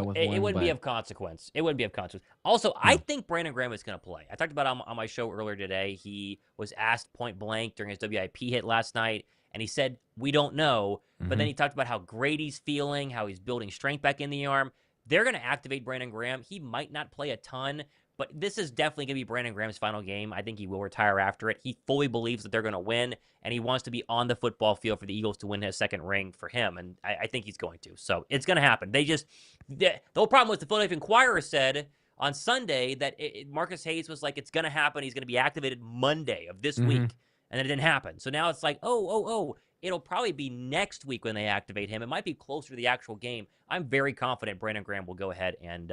consequence. It wouldn't be of consequence. Also, no. I think Brandon Graham is going to play. I talked about it on my show earlier today. He was asked point blank during his WIP hit last night, and he said, "We don't know." But then he talked about how great he's feeling, how he's building strength back in the arm. They're going to activate Brandon Graham. He might not play a ton, but this is definitely going to be Brandon Graham's final game. I think he will retire after it. He fully believes that they're going to win, and he wants to be on the football field for the Eagles to win his second ring for him, and I think he's going to. So it's going to happen. The whole problem was the Philadelphia Inquirer said on Sunday that Marcus Hayes was like, it's going to happen. He's going to be activated Monday of this week, and then it didn't happen. So now it's like, it'll probably be next week when they activate him. It might be closer to the actual game. I'm very confident Brandon Graham will go ahead and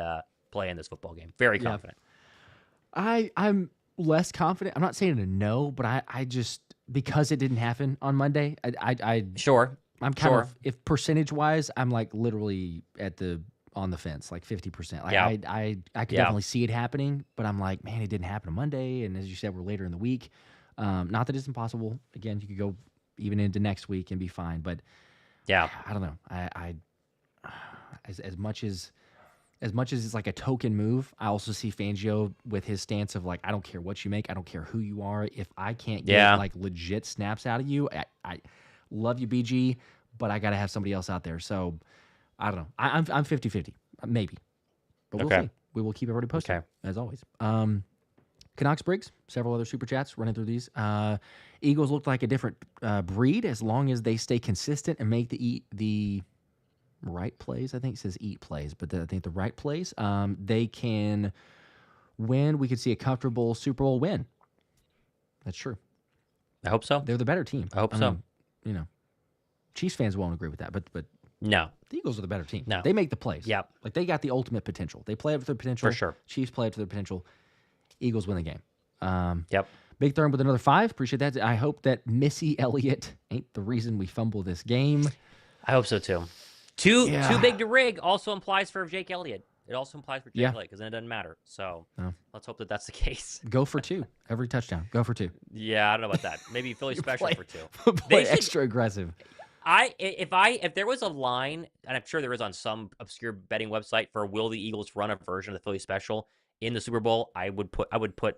play in this football game. Very confident. I'm less confident. I'm not saying a no, but I just, because it didn't happen on Monday, Sure. I'm kind of, if percentage-wise, I'm like literally on the fence, like 50%. Like I could definitely see it happening, but I'm like, man, it didn't happen on Monday, and as you said, we're later in the week. Not that it's impossible. Again, you could go even into next week and be fine. But I don't know. As much as it's like a token move, I also see Fangio with his stance of like, I don't care what you make, I don't care who you are. If I can't get like legit snaps out of you, I love you, BG, but I got to have somebody else out there. So I don't know. I'm 50-50, maybe, but we'll see. We will keep everybody posted as always. Canucks Briggs, several other super chats running through these. Eagles look like a different breed as long as they stay consistent and make the right plays. I think it says eat plays, but I think the right plays. They can win. We could see a comfortable Super Bowl win. That's true. I hope so. They're the better team. I hope so. Mean, Chiefs fans won't agree with that, but no, the Eagles are the better team. No, they make the plays. Yep. Like they got the ultimate potential. They play up to their potential. For sure. Chiefs play up to their potential. Eagles win the game. Yep. Big Thurm with another 5. Appreciate that. I hope that Missy Elliott ain't the reason we fumble this game. I hope so too. Too big to rig also implies for Jake Elliott. It also implies for Jake Elliott because then it doesn't matter. So let's hope that that's the case. Go for 2 every touchdown. Go for 2. Yeah, I don't know about that. Maybe Philly special for 2. Play extra aggressive. If there was a line, and I'm sure there is on some obscure betting website for will the Eagles run a version of the Philly special in the Super Bowl, I would put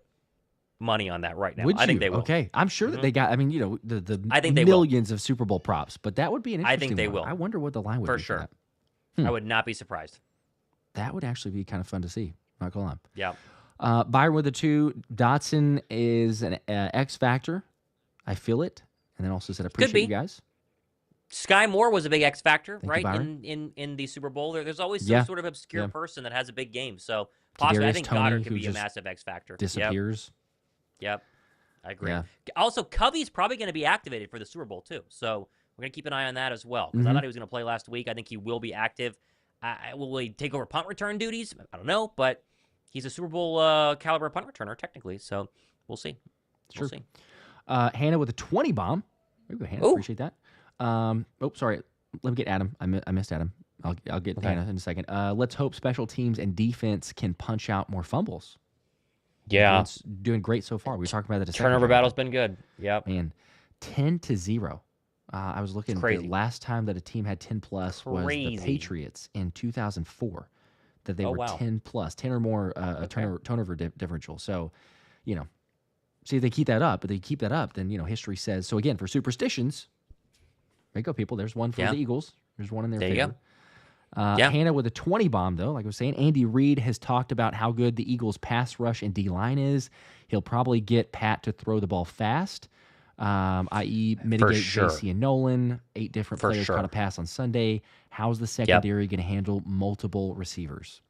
money on that right now. I think they will. Okay, I'm sure that they got. I mean, the I think they millions of Super Bowl props, but that would be an interesting. I think they one. will. I wonder what the line would for be sure. For that. I would not be surprised. That would actually be kind of fun to see. Not gonna lie. Yeah. Byron with the 2. Dotson is an X factor. I feel it, and then also said appreciate you guys. Sky Moore was a big X factor, Thank right? You, in the Super Bowl, there's always some sort of obscure person that has a big game. So possibly, I think Tony, Goddard could be a massive X factor. Disappears. Yep. I agree. Yeah. Also, Covey's probably going to be activated for the Super Bowl too, so we're going to keep an eye on that as well. Because I thought he was going to play last week. I think he will be active. Will he take over punt return duties? I don't know, but he's a Super Bowl caliber punt returner technically, so we'll see. We'll see. Hannah with a 20 bomb. There we go, Hannah. Appreciate that. Sorry. Let me get Adam. I missed Adam. I'll get Hannah in a second. Let's hope special teams and defense can punch out more fumbles. Yeah. It's doing great so far. We were talking about that. Turnover battle's been good. Yep. Man, 10-0. I was looking. The last time that a team had 10 plus was the Patriots in 2004. That they were 10 plus, 10 or more turnover differential. So, see if they keep that up. But they keep that up, then history says. So again, for superstitions, there you go, people. There's one for the Eagles. There's one in their favor. You go. Hannah with a 20 bomb, though. Like I was saying, Andy Reid has talked about how good the Eagles' pass rush and D-line is. He'll probably get Pat to throw the ball fast, i.e. mitigate JC and Nolan. 8 different players caught a pass on Sunday. How's the secondary going to handle multiple receivers?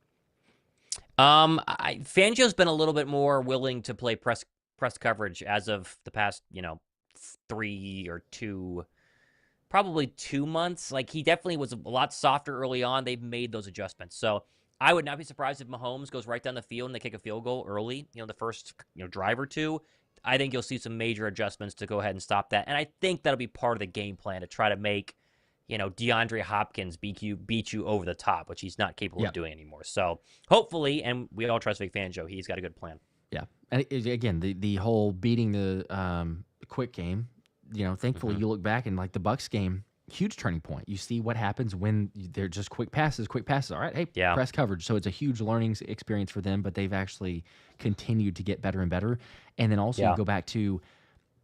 Fangio's been a little bit more willing to play press coverage as of the past, 3 or 2 probably 2 months. Like, he definitely was a lot softer early on. They've made those adjustments. So I would not be surprised if Mahomes goes right down the field and they kick a field goal early, the first drive or 2. I think you'll see some major adjustments to go ahead and stop that. And I think that'll be part of the game plan to try to make, DeAndre Hopkins beat you over the top, which he's not capable of doing anymore. So hopefully, and we all trust Vic Fangio, he's got a good plan. Yeah. And again, the whole beating the quick game, thankfully you look back and like the Bucs game, huge turning point. You see what happens when they're just quick passes. All right, hey, press coverage. So it's a huge learning experience for them, but they've actually continued to get better and better. And then also you go back to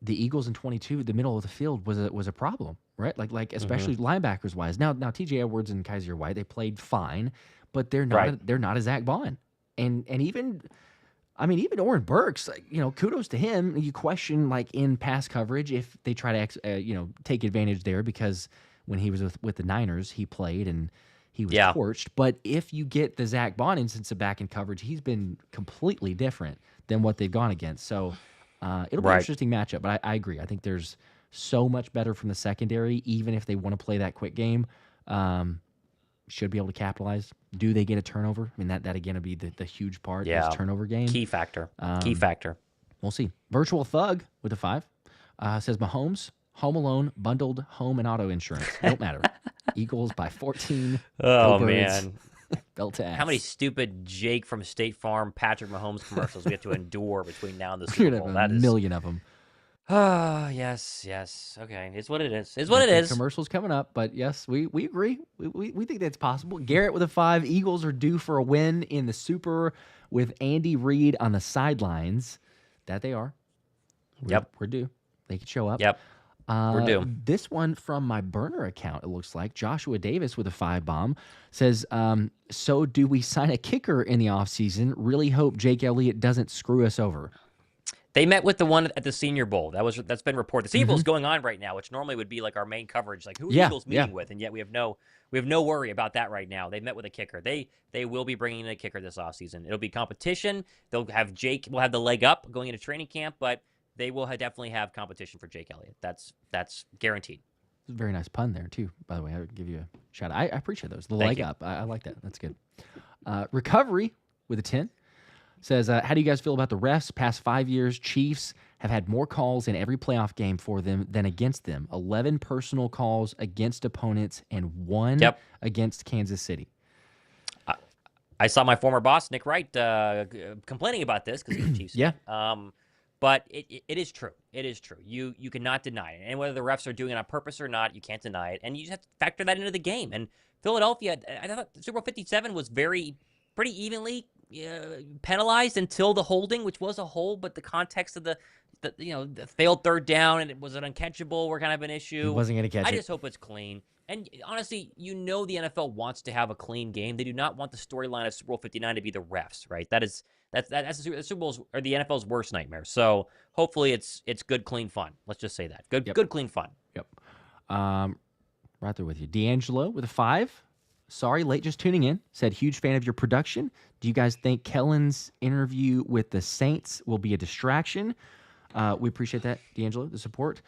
the Eagles in 22, the middle of the field was a problem, right? Like especially linebackers wise. Now TJ Edwards and Kaiser White, they played fine, but they're not a Zach Bond. And even Oren Burks, kudos to him. You question, like, in pass coverage if they try to, take advantage there, because when he was with the Niners, he played and he was torched. But if you get the Zach Bond instance of back in coverage, he's been completely different than what they've gone against. So it'll be an interesting matchup. But I agree. I think there's so much better from the secondary, even if they want to play that quick game. Should be able to capitalize. Do they get a turnover? I mean, that again would be the huge part. Yeah, this turnover game. Key factor. We'll see. Virtual Thug with a 5 says Mahomes, Home Alone, bundled home and auto insurance. Don't matter. Eagles by 14. Oh, man. Belt to ass. How many stupid Jake from State Farm, Patrick Mahomes commercials we have to endure between now and the Super Bowl? That is a million of them. Yes. Okay, it's what it is. It's what it is. Commercials coming up, but yes, we agree. We think that's possible. Garrett with a 5. Eagles are due for a win in the Super with Andy Reid on the sidelines. That they are. We're due. They can show up. Yep. We're due. This one from my burner account, it looks like. Joshua Davis with a 5 bomb says, so do we sign a kicker in the offseason? Really hope Jake Elliott doesn't screw us over. They met with the one at the Senior Bowl. That's been reported. The Senior Bowl is going on right now, which normally would be like our main coverage. Like, who are the Eagles meeting with? And yet we have no worry about that right now. They met with a kicker. They will be bringing in a kicker this offseason. It'll be competition. They'll have Jake. Will have the leg up going into training camp, but they will definitely have competition for Jake Elliott. That's guaranteed. It's a very nice pun there too. By the way, I would give you a shout out. I appreciate those. The leg up. I like that. That's good. Recovery with a 10 says, how do you guys feel about the refs? Past 5 years, Chiefs have had more calls in every playoff game for them than against them. 11 personal calls against opponents and 1 against Kansas City. I saw my former boss, Nick Wright, complaining about this because he's a Chiefs fan. But it is true. It is true. You cannot deny it. And whether the refs are doing it on purpose or not, you can't deny it. And you just have to factor that into the game. And Philadelphia, I thought Super Bowl 57 was pretty evenly penalized until the holding, which was a hold, but the context of the failed third down and it was an uncatchable were kind of an issue. He wasn't going to catch it. I just hope it's clean. And honestly, the NFL wants to have a clean game. They do not want the storyline of Super Bowl 59 to be the refs, right? That's the Super Bowl's or the NFL's worst nightmare. So hopefully it's good, clean fun. Let's just say that. Good, clean fun. Yep. Right there with you. D'Angelo with a 5. Sorry, late just tuning in. Said, huge fan of your production. Do you guys think Kellen's interview with the Saints will be a distraction? We appreciate that, D'Angelo, the support.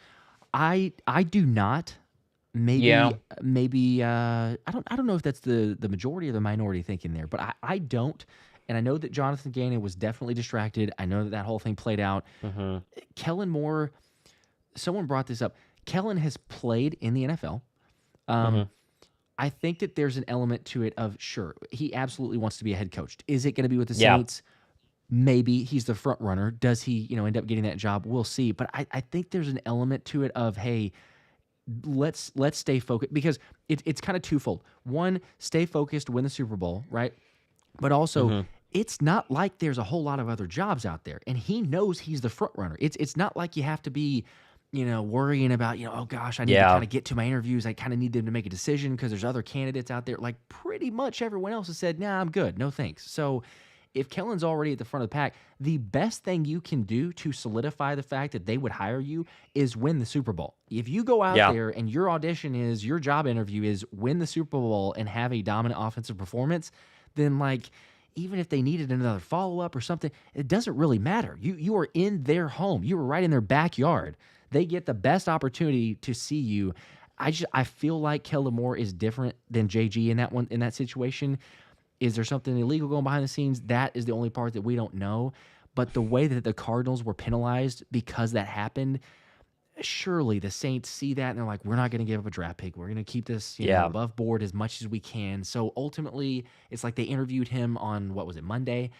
I do not. Maybe I don't know if that's the majority or the minority thinking there, but I don't. And I know that Jonathan Gannon was definitely distracted. I know that whole thing played out. Mm-hmm. Kellen Moore, someone brought this up. Kellen has played in the NFL. I think that there's an element to it of, sure, he absolutely wants to be a head coach. Is it going to be with the Saints? Maybe he's the front runner. Does he, end up getting that job? We'll see. But I think there's an element to it of, hey, let's stay focused, because it's kind of twofold. One, stay focused, win the Super Bowl, right? But also, it's not like there's a whole lot of other jobs out there, and he knows he's the front runner. It's not like you have to be, worrying about, oh gosh, I need to kind of get to my interviews. I kind of need them to make a decision because there's other candidates out there. Like pretty much everyone else has said, nah, I'm good. No thanks. So if Kellen's already at the front of the pack, the best thing you can do to solidify the fact that they would hire you is win the Super Bowl. If you go out there and your job interview is win the Super Bowl and have a dominant offensive performance, then even if they needed another follow-up or something, it doesn't really matter. You are in their home. You were right in their backyard. They get the best opportunity to see you. I feel like Kellen Moore is different than JG in that situation. Is there something illegal going behind the scenes? That is the only part that we don't know. But the way that the Cardinals were penalized because that happened, surely the Saints see that and they're like, we're not going to give up a draft pick. We're going to keep this above board as much as we can. So ultimately, it's like they interviewed him on, Monday?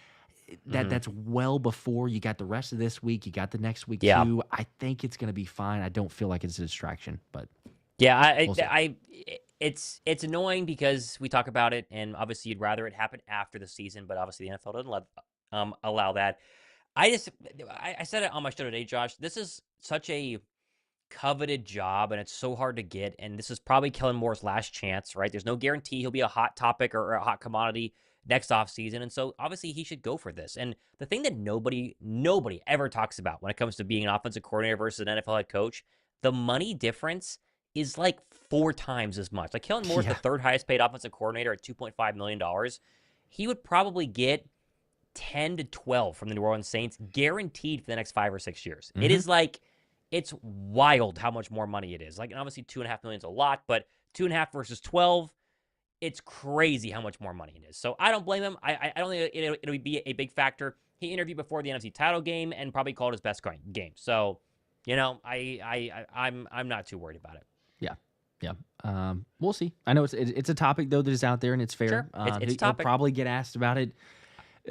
That's well before you got the rest of this week. You got the next week too. I think it's going to be fine. I don't feel like it's a distraction, but it's annoying because we talk about it, and obviously you'd rather it happen after the season, but obviously the NFL doesn't allow that. I said it on my show today, Josh. This is such a coveted job, and it's so hard to get, and this is probably Kellen Moore's last chance, right? There's no guarantee he'll be a hot topic or a hot commodity next offseason, and so obviously he should go for this. And the thing that nobody ever talks about when it comes to being an offensive coordinator versus an NFL head coach, the money difference is like 4 times as much. Like Kellen Moore's the third highest paid offensive coordinator at $2.5 million. He would probably get 10 to 12 from the New Orleans Saints guaranteed for the next 5 or 6 years. It is it's wild how much more money it is. And obviously $2.5 million is a lot, but 2.5 versus 12, it's crazy how much more money it is. So I don't blame him. I don't think it'll be a big factor. He interviewed before the NFC title game and probably called his best game. So, I'm not too worried about it. Yeah. We'll see. I know it's a topic though that is out there, and it's fair. Sure. It's a topic. He'll probably get asked about it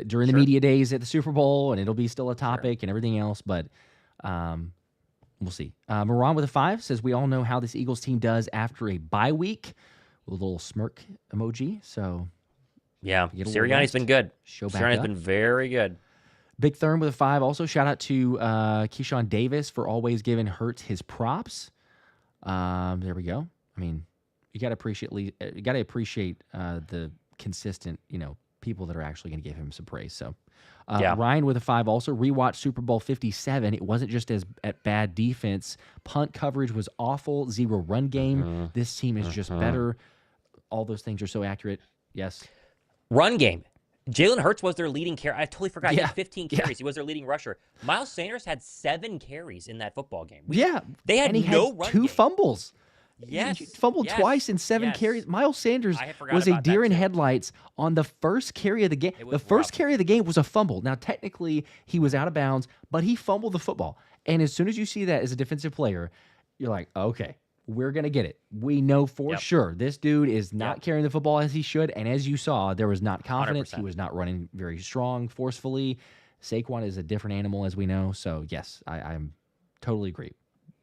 during the media days at the Super Bowl, and it'll be still a topic and everything else. But we'll see. Moran with a 5 says, we all know how this Eagles team does after a bye week, with a little smirk emoji. So yeah, Sirianni's been good. Sirianni's been very good. Big Thurm with a 5. Also, shout out to Keyshawn Davis for always giving Hurts his props. There we go. I mean, you got to appreciate the consistent, people that are actually going to give him some praise. So Ryan with a 5 also. Rewatched Super Bowl 57. It wasn't just at bad defense. Punt coverage was awful. 0 run game. This team is just better. All those things are so accurate. Yes. Run game. Jalen Hurts was their leading carry. I totally forgot. He had 15 carries. Yeah. He was their leading rusher. Miles Sanders had 7 carries in that football game. They had run 2 game. fumbles. Yes. He fumbled twice in 7 carries. Miles Sanders was a deer in headlights on the first carry of the game. The first carry of the game was a fumble. Now, technically, he was out of bounds, but he fumbled the football. And as soon as you see that as a defensive player, you're like, okay, we're going to get it. We know for sure this dude is not carrying the football as he should. And as you saw, there was not confidence. 100%. He was not running very strong, forcefully. Saquon is a different animal, as we know. So, yes, I'm totally agree.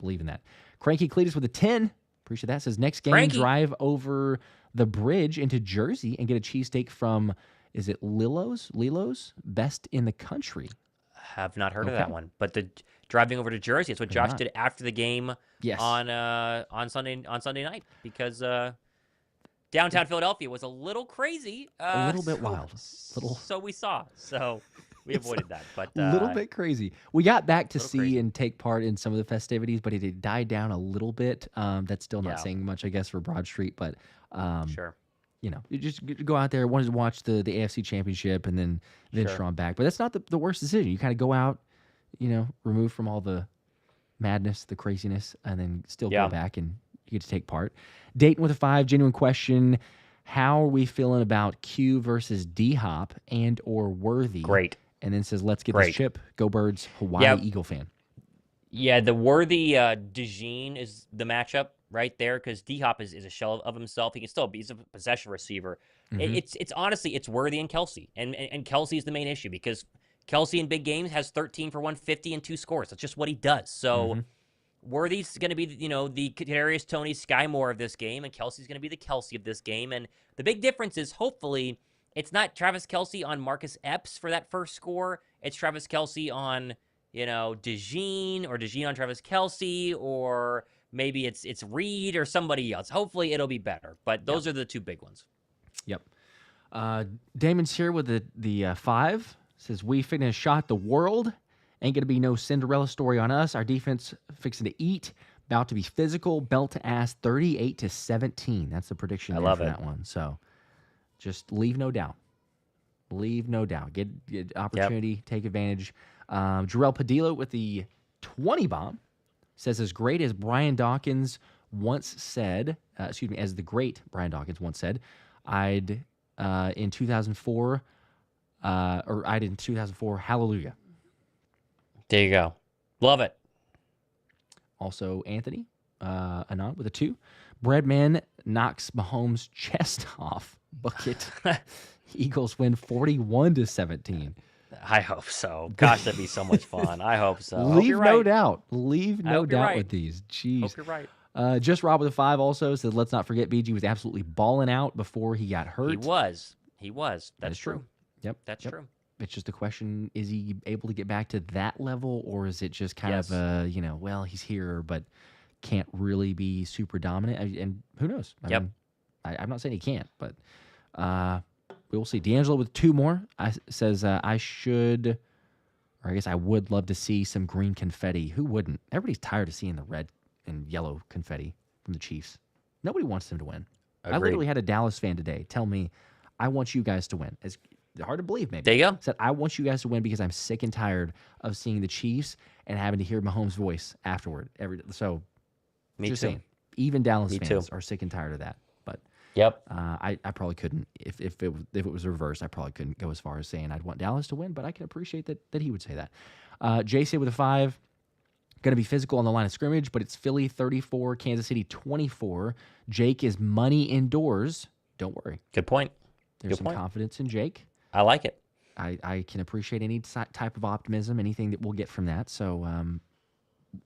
Believe in that. Cranky Cletus with a 10. Appreciate that. Says, next game, drive over the bridge into Jersey and get a cheesesteak from, is it Lilo's? Best in the country. Have not heard of that one. But the driving over to Jersey, it's what Josh did after the game on Sunday night, because downtown Philadelphia was a little crazy. A little bit wild. So we saw. So we avoided that. But a little bit crazy. We got back to see and take part in some of the festivities, but it had died down a little bit. That's still not saying much, I guess, for Broad Street. But sure. You know, you just go out there, wanted to watch the AFC Championship, and then venture on back. But that's not the worst decision. You kind of go out, you know, removed from all the madness, the craziness, and then still go back and you get to take part. Dayton with a 5, genuine question. How are we feeling about Q versus D-Hop and or Worthy? Great. And then says, let's get this chip. Go Birds, Hawaii Eagle fan. Yeah, the Worthy DeJean is the matchup right there, because D-Hop is a shell of himself. He can still be, he's a possession receiver. It's honestly, it's Worthy and Kelsey. And Kelsey is the main issue, because Kelsey in big games has 13 for 150 and 2 scores. That's just what he does. So Worthy's going to be, the Kadarius Toney Sky Moore of this game, and Kelsey's going to be the Kelsey of this game. And the big difference is, hopefully, it's not Travis Kelsey on Marcus Epps for that first score. It's Travis Kelsey on, DeJean, or DeJean on Travis Kelsey, or maybe it's Reid or somebody else. Hopefully it'll be better. But those are the 2 big ones. Yep. Damon's here with the 5. Says, we finna shot the world. Ain't going to be no Cinderella story on us. Our defense fixing to eat. About to be physical. Belt to ass 38-17. That's the prediction for that one. So just leave no doubt. Leave no doubt. Get opportunity. Take advantage. Jarrell Padilla with the 20 bomb says, as great as Brian Dawkins once said, as the great Brian Dawkins once said, I'd in 2004, hallelujah. There you go. Love it. Also, Anthony Anand with a 2. Breadman knocks Mahomes' chest off. Bucket. Eagles win 41-17. I hope so. Gosh, that'd be so much fun. I hope so. Leave no doubt. Leave no doubt with these. Jeez. Hope you're right. Just Rob with a 5 also said, let's not forget BG was absolutely balling out before he got hurt. He was. That's true. Yep. That's true. It's just a question, is he able to get back to that level, or is it just kind of well, he's here, but can't really be super dominant? And who knows? I mean, I'm not saying he can't, but we will see. D'Angelo with 2 more says, I would love to see some green confetti. Who wouldn't? Everybody's tired of seeing the red and yellow confetti from the Chiefs. Nobody wants them to win. Agreed. I literally had a Dallas fan today tell me, I want you guys to win. It's hard to believe, maybe. There you go. Said, I want you guys to win because I'm sick and tired of seeing the Chiefs and having to hear Mahomes' voice afterward. Me too. Saying, even Dallas fans are sick and tired of that. But I probably couldn't. If it was reversed, I probably couldn't go as far as saying I'd want Dallas to win, but I can appreciate that he would say that. JC with a 5. Going to be physical on the line of scrimmage, but it's Philly 34, Kansas City 24. Jake is money indoors. Don't worry. Good point. There's some confidence in Jake. I like it. I can appreciate any type of optimism, anything that we'll get from that. So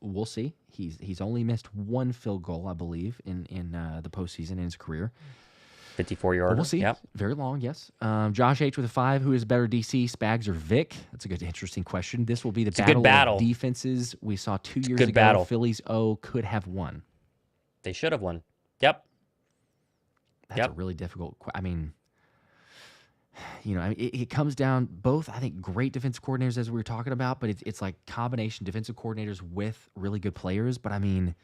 we'll see. He's only missed 1 field goal, I believe, in the postseason in his career. 54-yard. We'll see. Yep. Very long, yes. Josh H with a 5. Who is better, DC, Spags, or Vic? That's a good, interesting question. This will be the battle of defenses we saw 2 years ago. Battle. Phillies could have won. They should have won. Yep. That's a really difficult question. I mean, I mean, it comes down both, I think, great defensive coordinators as we were talking about, but it's like combination defensive coordinators with really good players. But I mean,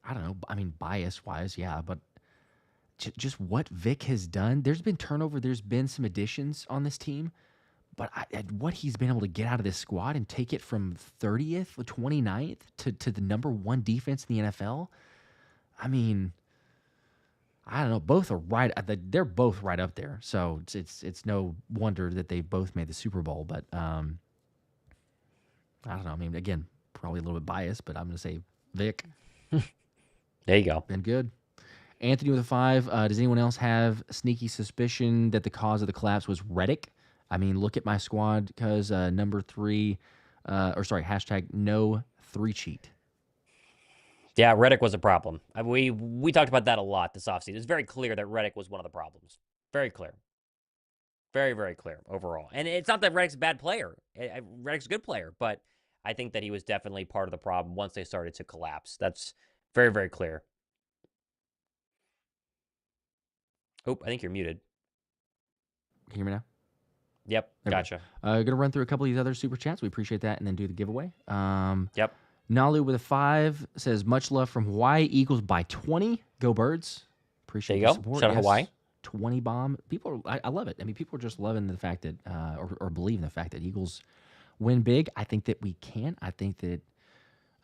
I don't know. I mean, bias wise, yeah, but just what Vic has done. There's been turnover. There's been some additions on this team, but what he's been able to get out of this squad and take it from 30th or 29th to the number one defense in the NFL. I mean, I don't know. Both are right. They're both right up there. So it's no wonder that they both made the Super Bowl. But I don't know. I mean, again, probably a little bit biased, but I'm going to say Vic. There you go. Been good. Anthony with a 5. Does anyone else have a sneaky suspicion that the cause of the collapse was Reddick? I mean, look at my squad because number 3, hashtag no 3 cheat. Yeah, Reddick was a problem. We talked about that a lot this offseason. It's very clear that Reddick was one of the problems. Very clear. Very, very clear overall. And it's not that Reddick's a bad player. Reddick's a good player, but I think that he was definitely part of the problem once they started to collapse. That's very, very clear. Oh, I think you're muted. Can you hear me now? Yep, gotcha. Going to run through a couple of these other super chats. We appreciate that, and then do the giveaway. Yep. Nalu with a 5 says, much love from Hawaii. Eagles by 20. Go Birds. Appreciate the support. Shout out Hawaii. 20 bomb. People, I love it. I mean, people are just loving the fact that, or believing the fact that Eagles win big. I think that we can. I think that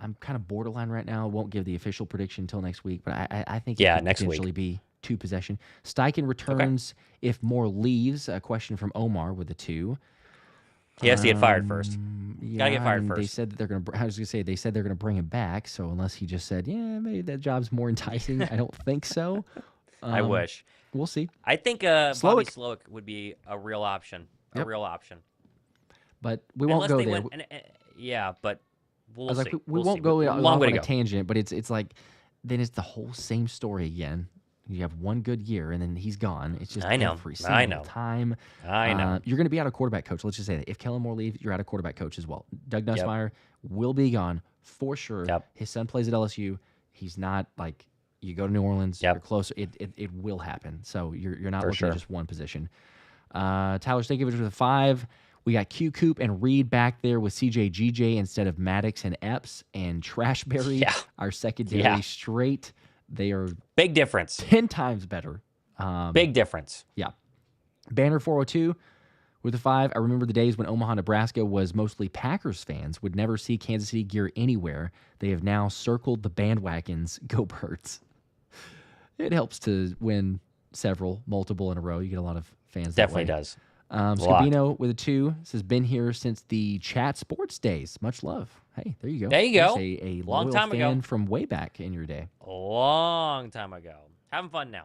I'm kind of borderline right now. I won't give the official prediction until next week, but I think it could next potentially week. Be 2 possession. Steichen returns if Moore leaves. A question from Omar with a 2. He has to get fired first. Yeah, Gotta get fired first. They said that they're going to. I was going to say they said they're going to bring him back. So unless he just said, yeah, maybe that job's more enticing, I don't think so. I wish. We'll see. I think Bobby Slowick would be a real option. A real option. But we won't go there. But we'll see. Like, we won't go on a tangent. But it's like then it's the whole same story again. You have one good year, and then he's gone. It's just every single time. I know. You're going to be out of quarterback coach. Let's just say that. If Kellen Moore leaves, you're out of quarterback coach as well. Doug Nussmeier will be gone for sure. Yep. His son plays at LSU. He's not like you go to New Orleans. Yep. You're close. It will happen. So you're not for looking at just one position. Tyler Stankiewicz with a 5. We got Q Coop and Reid back there with CJ GJ instead of Maddox and Epps and Trashberry. Yeah. Our secondary straight. They are big difference. 10 times better. Big difference. Yeah. Banner 402 with a 5. I remember the days when Omaha, Nebraska was mostly Packers fans, would never see Kansas City gear anywhere. They have now circled the bandwagons. Go Birds. It helps to win multiple in a row. You get a lot of fans. Definitely does. Scabino with a 2 says, been here since the chat sports days. Much love. Hey, there you go. There you go. A long time fan ago. from way back in your day. A long time ago. Having fun now.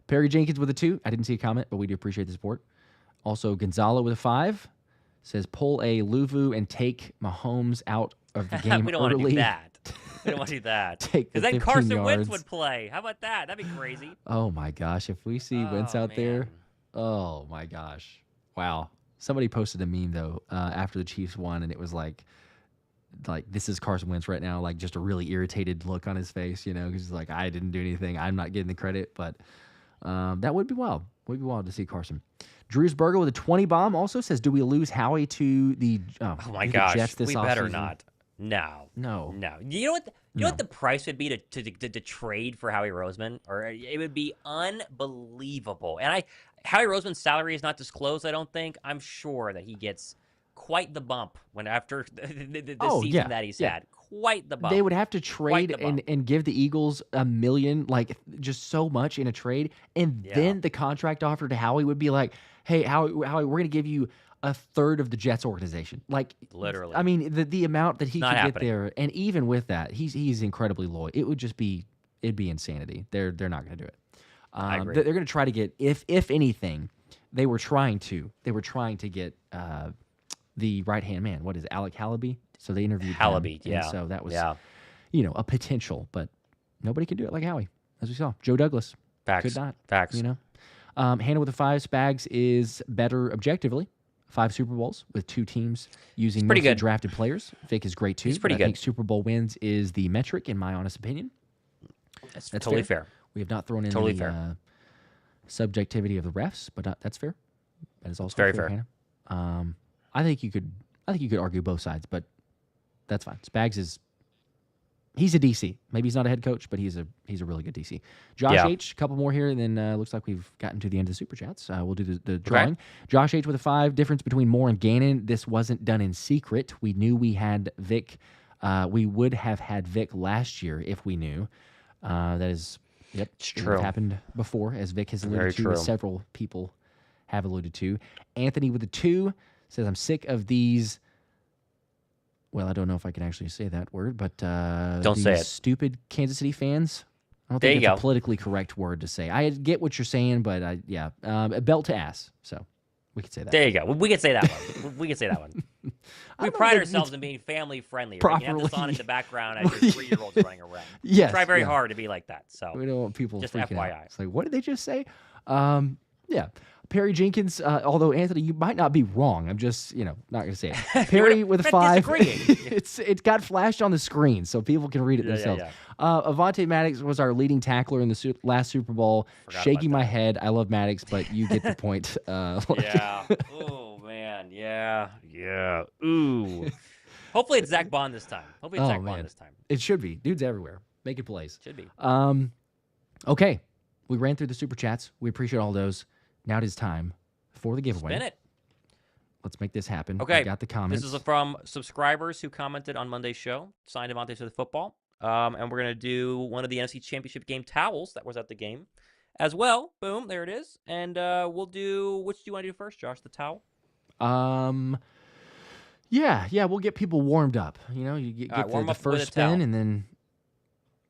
Perry Jenkins with a 2. I didn't see a comment, but we do appreciate the support. Also, Gonzalo with a 5 says, pull a Luvu and take Mahomes out of the game we don't early. want to do that. We don't want to do that. Because then Carson Wentz would play. How about that? That'd be crazy. Oh, my gosh. If we see Wentz out there, oh, my gosh. Wow. Somebody posted a meme, though, after the Chiefs won, and it was like this is Carson Wentz right now, like just a really irritated look on his face, because he's like, I didn't do anything. I'm not getting the credit, but that would be wild. Would be wild to see Carson. Drew's Burger with a 20 bomb also says, do we lose Howie to the Jets this we offseason? Better not. No. You know what the price would be to trade for Howie Roseman? Or it would be unbelievable. And Howie Roseman's salary is not disclosed, I don't think. I'm sure that he gets quite the bump after the season that he's had. Quite the bump. They would have to trade and give the Eagles $1 million, like just so much in a trade. And then the contract offer to Howie would be like, hey, Howie, we're going to give you a third of the Jets organization. Like literally. I mean, the amount that he could get there. And even with that, he's incredibly loyal. It'd be insanity. They're not going to do it. I agree. They're going to try to get, if anything, they were trying to get the right-hand man. What is it, Alec Halaby? So they interviewed him. And so that was, a potential. But nobody can do it like Howie, as we saw. Joe Douglas could not. Facts. Hannah with a 5. Spags is better objectively. 5 Super Bowls with 2 teams using mostly good. drafted players. Vic is great too. He's pretty good. I think Super Bowl wins is the metric, in my honest opinion. That's totally fair. We have not thrown in subjectivity of the refs, but that's fair. That is also very fair. Hannah. I think you could argue both sides, but that's fine. Spags he's a DC. Maybe he's not a head coach, but he's a really good DC. Josh H, a couple more here, and then looks like we've gotten to the end of the Super Chats. We'll do the drawing. Okay. Josh H with a 5. Difference between Moore and Gannon. This wasn't done in secret. We knew we had Vic. We would have had Vic last year if we knew. That is, it's true. It happened before, as Vic has alluded to, as several people have alluded to. Anthony with a 2 says, I'm sick of these... Well, I don't know if I can actually say that word, but don't say it. Stupid Kansas City fans. I don't think that's a politically correct word to say. I get what you're saying, but a belt to ass. So we could say that. There you go. We could say that one. We could say that one. We pride ourselves in being family friendly. Right? You have this on in the background as your 3-year-old's running around. Yes, we try very hard to be like that. So we don't want people just freaking FYI. out. It's like, what did they just say? Yeah. Perry Jenkins, although Anthony, you might not be wrong. I'm just, not going to say it. Perry with a 5. It got flashed on the screen, so people can read it themselves. Avonte Maddox was our leading tackler in the last Super Bowl. Shaking my head. I love Maddox, but you get the point. Yeah. Oh man. Yeah. Ooh. Hopefully it's Zach Bond this time. It should be. Dude's everywhere. Making plays. Should be. Okay. We ran through the Super Chats. We appreciate all those. Now it is time for the giveaway. Spin it. Let's make this happen. Okay. I got the comments. This is from subscribers who commented on Monday's show. Signed Avonte to the football. And we're going to do one of the NFC Championship game towels that was at the game as well. Boom. There it is. And we'll do, which do you want to do first, Josh? The towel? Yeah. We'll get people warmed up. You get the first spin and then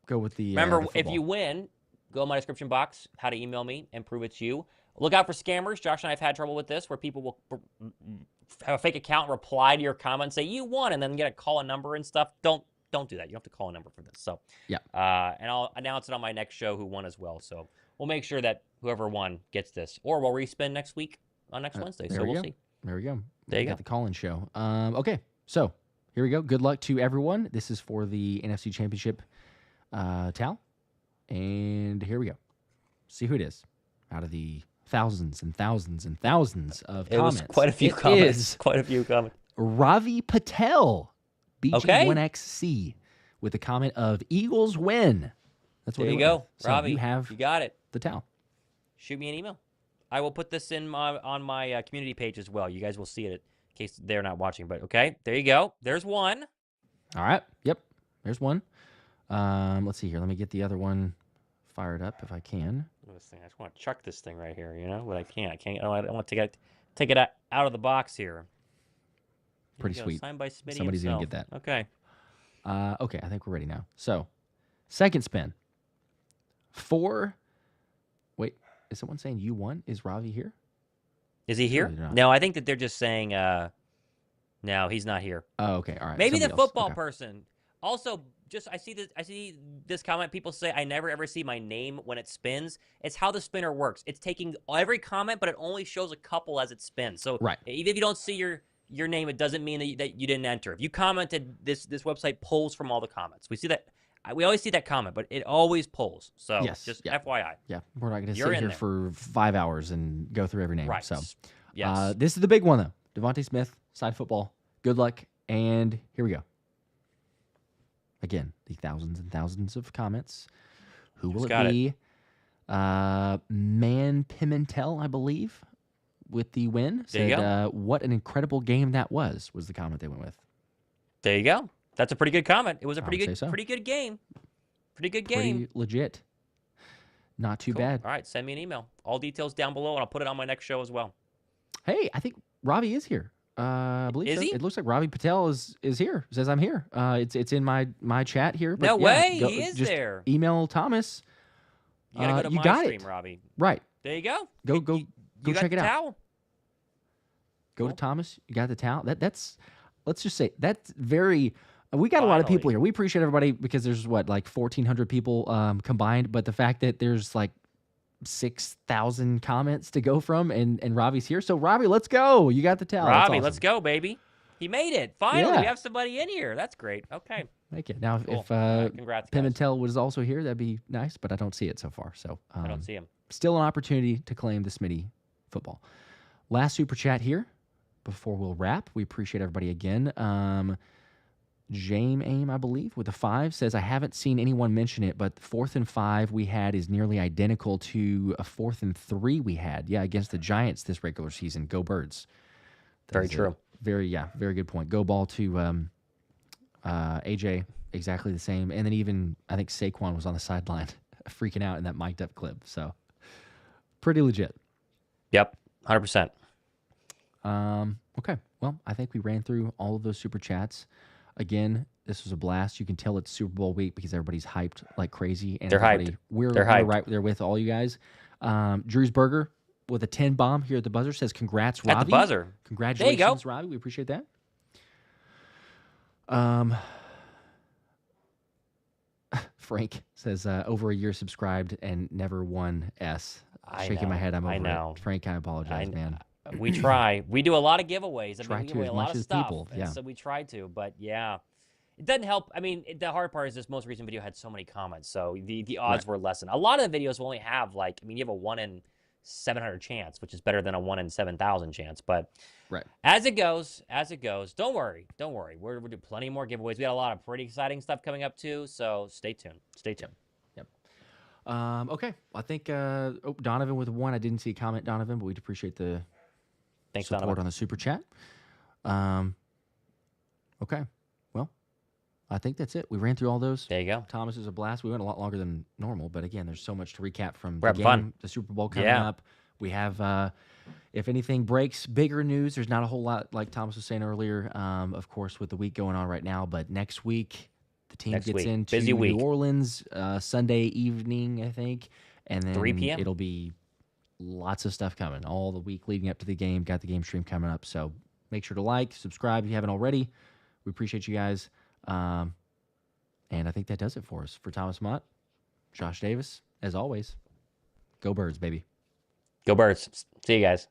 go with the Remember, the if you win, go in my description box, how to email me and prove it's you. Look out for scammers. Josh and I have had trouble with this, where people will have a fake account, reply to your comment, and say you won, and then get a call a number and stuff. Don't do that. You don't have to call a number for this. So and I'll announce it on my next show who won as well. So we'll make sure that whoever won gets this, or we'll respin next week on next Wednesday. So we'll see. There we go. There you go. The call-in show. Okay, so here we go. Good luck to everyone. This is for the NFC Championship towel, and here we go. See who it is out of the thousands and thousands and thousands of comments. Was quite a few comments. Quite a few comments. Ravi Patel, BG1XC, with a comment of Eagles win. That's what there you go, so Ravi. You got it. The towel. Shoot me an email. I will put this in on my community page as well. You guys will see it in case they're not watching. But okay, there you go. There's one. All right. Yep. There's one. Let's see here. Let me get the other one fired up if I can. This thing, I just want to chuck this thing right here, but I can't. I want to take it out of the box here. Pretty sweet. Signed by Smitty Somebody's himself. gonna get that. Okay. Okay, I think we're ready now. So, second spin. Wait, is someone saying you won? Is Ravi here? Is he here? No, I think that they're just saying. No, he's not here. Oh, okay, all right. Maybe the football person. Also, I see this comment. People say I never ever see my name when it spins. It's how the spinner works. It's taking every comment, but it only shows a couple as it spins. So even if you don't see your name, it doesn't mean that you didn't enter. If you commented, this website pulls from all the comments. We see that. We always see that comment, but it always pulls. So just FYI. Yeah, we're not going to sit here for 5 hours and go through every name. Right. So yes. This is the big one though. Devontae Smith, side football. Good luck, and here we go. Again, the thousands and thousands of comments. Who will it be? Man Pimentel, I believe, with the win. Said, what an incredible game that was the comment they went with. There you go. That's a pretty good comment. It was a pretty good game. Pretty good game. Pretty legit. Not too bad. All right, send me an email. All details down below, and I'll put it on my next show as well. Hey, I think Robbie is here. I believe so. It looks like Ravi Patel is here. Says I'm here. It's in my chat here. But no way, he is just there. Email Thomas. You gotta go to my stream, Robbie. Right. There you go. Go check it out. Towel. Go to Thomas. You got the towel. Let's just say that's very. We got a lot of people here. We appreciate everybody because there's like 1,400 people combined. But the fact that there's like 6,000 comments to go from, and Ravi's here. So Ravi, let's go. You got the towel. Ravi, awesome. Let's go, baby. He made it. Finally, we have somebody in here. That's great. Okay. Thank you. Now, cool. if Congrats, Pimentel was also here, that'd be nice, but I don't see it so far. So I don't see him. still an opportunity to claim the Smitty football. Last super chat here before we'll wrap. We appreciate everybody again. Jame Aim, I believe, with a 5 says, I haven't seen anyone mention it, but the 4th and 5 we had is nearly identical to a 4th and 3 we had. Yeah, against the Giants this regular season. Go Birds. Very true. Very good point. Go ball to AJ, exactly the same. And then even, I think Saquon was on the sideline freaking out in that mic'd up clip. So, pretty legit. Yep, 100%. Okay, well, I think we ran through all of those super chats. Again, this was a blast. You can tell it's Super Bowl week because everybody's hyped like crazy. And they're hyped. We're hyped. Right there with all you guys. Drew's Burger with a 10 bomb here at the buzzer says, congrats, Robbie. At the buzzer. Congratulations, there you go. Robbie. We appreciate that. Frank says, over a year subscribed and never won S. Shaking my head. I'm over it. Frank, I apologize, man. We try. We do a lot of giveaways. We give away a lot of stuff. So we try to. But yeah, it doesn't help. I mean, the hard part is this most recent video had so many comments. So the odds were lessened. A lot of the videos will only have you have a 1 in 700 chance, which is better than a 1 in 7,000 chance. But as it goes, don't worry. We're doing plenty more giveaways. We got a lot of pretty exciting stuff coming up too. So stay tuned. Yep. Okay. I think Donovan with a 1. I didn't see a comment, Donovan, but we'd appreciate the support Donovan. on the super chat. Okay. Well, I think that's it. We ran through all those. There you go. Thomas is a blast. We went a lot longer than normal, but again, there's so much to recap from the game, fun. The Super Bowl coming up. We have, if anything breaks, bigger news. There's not a whole lot, like Thomas was saying earlier, of course, with the week going on right now. But next week, the team gets into New Orleans Sunday evening, I think. And then 3 p.m. It'll be lots of stuff coming all the week leading up to the game. Got the game stream coming up. So make sure to like, subscribe if you haven't already. We appreciate you guys. And I think that does it for us. For Thomas Mott, Josh Davis, as always, go Birds, baby. Go Birds. See you guys.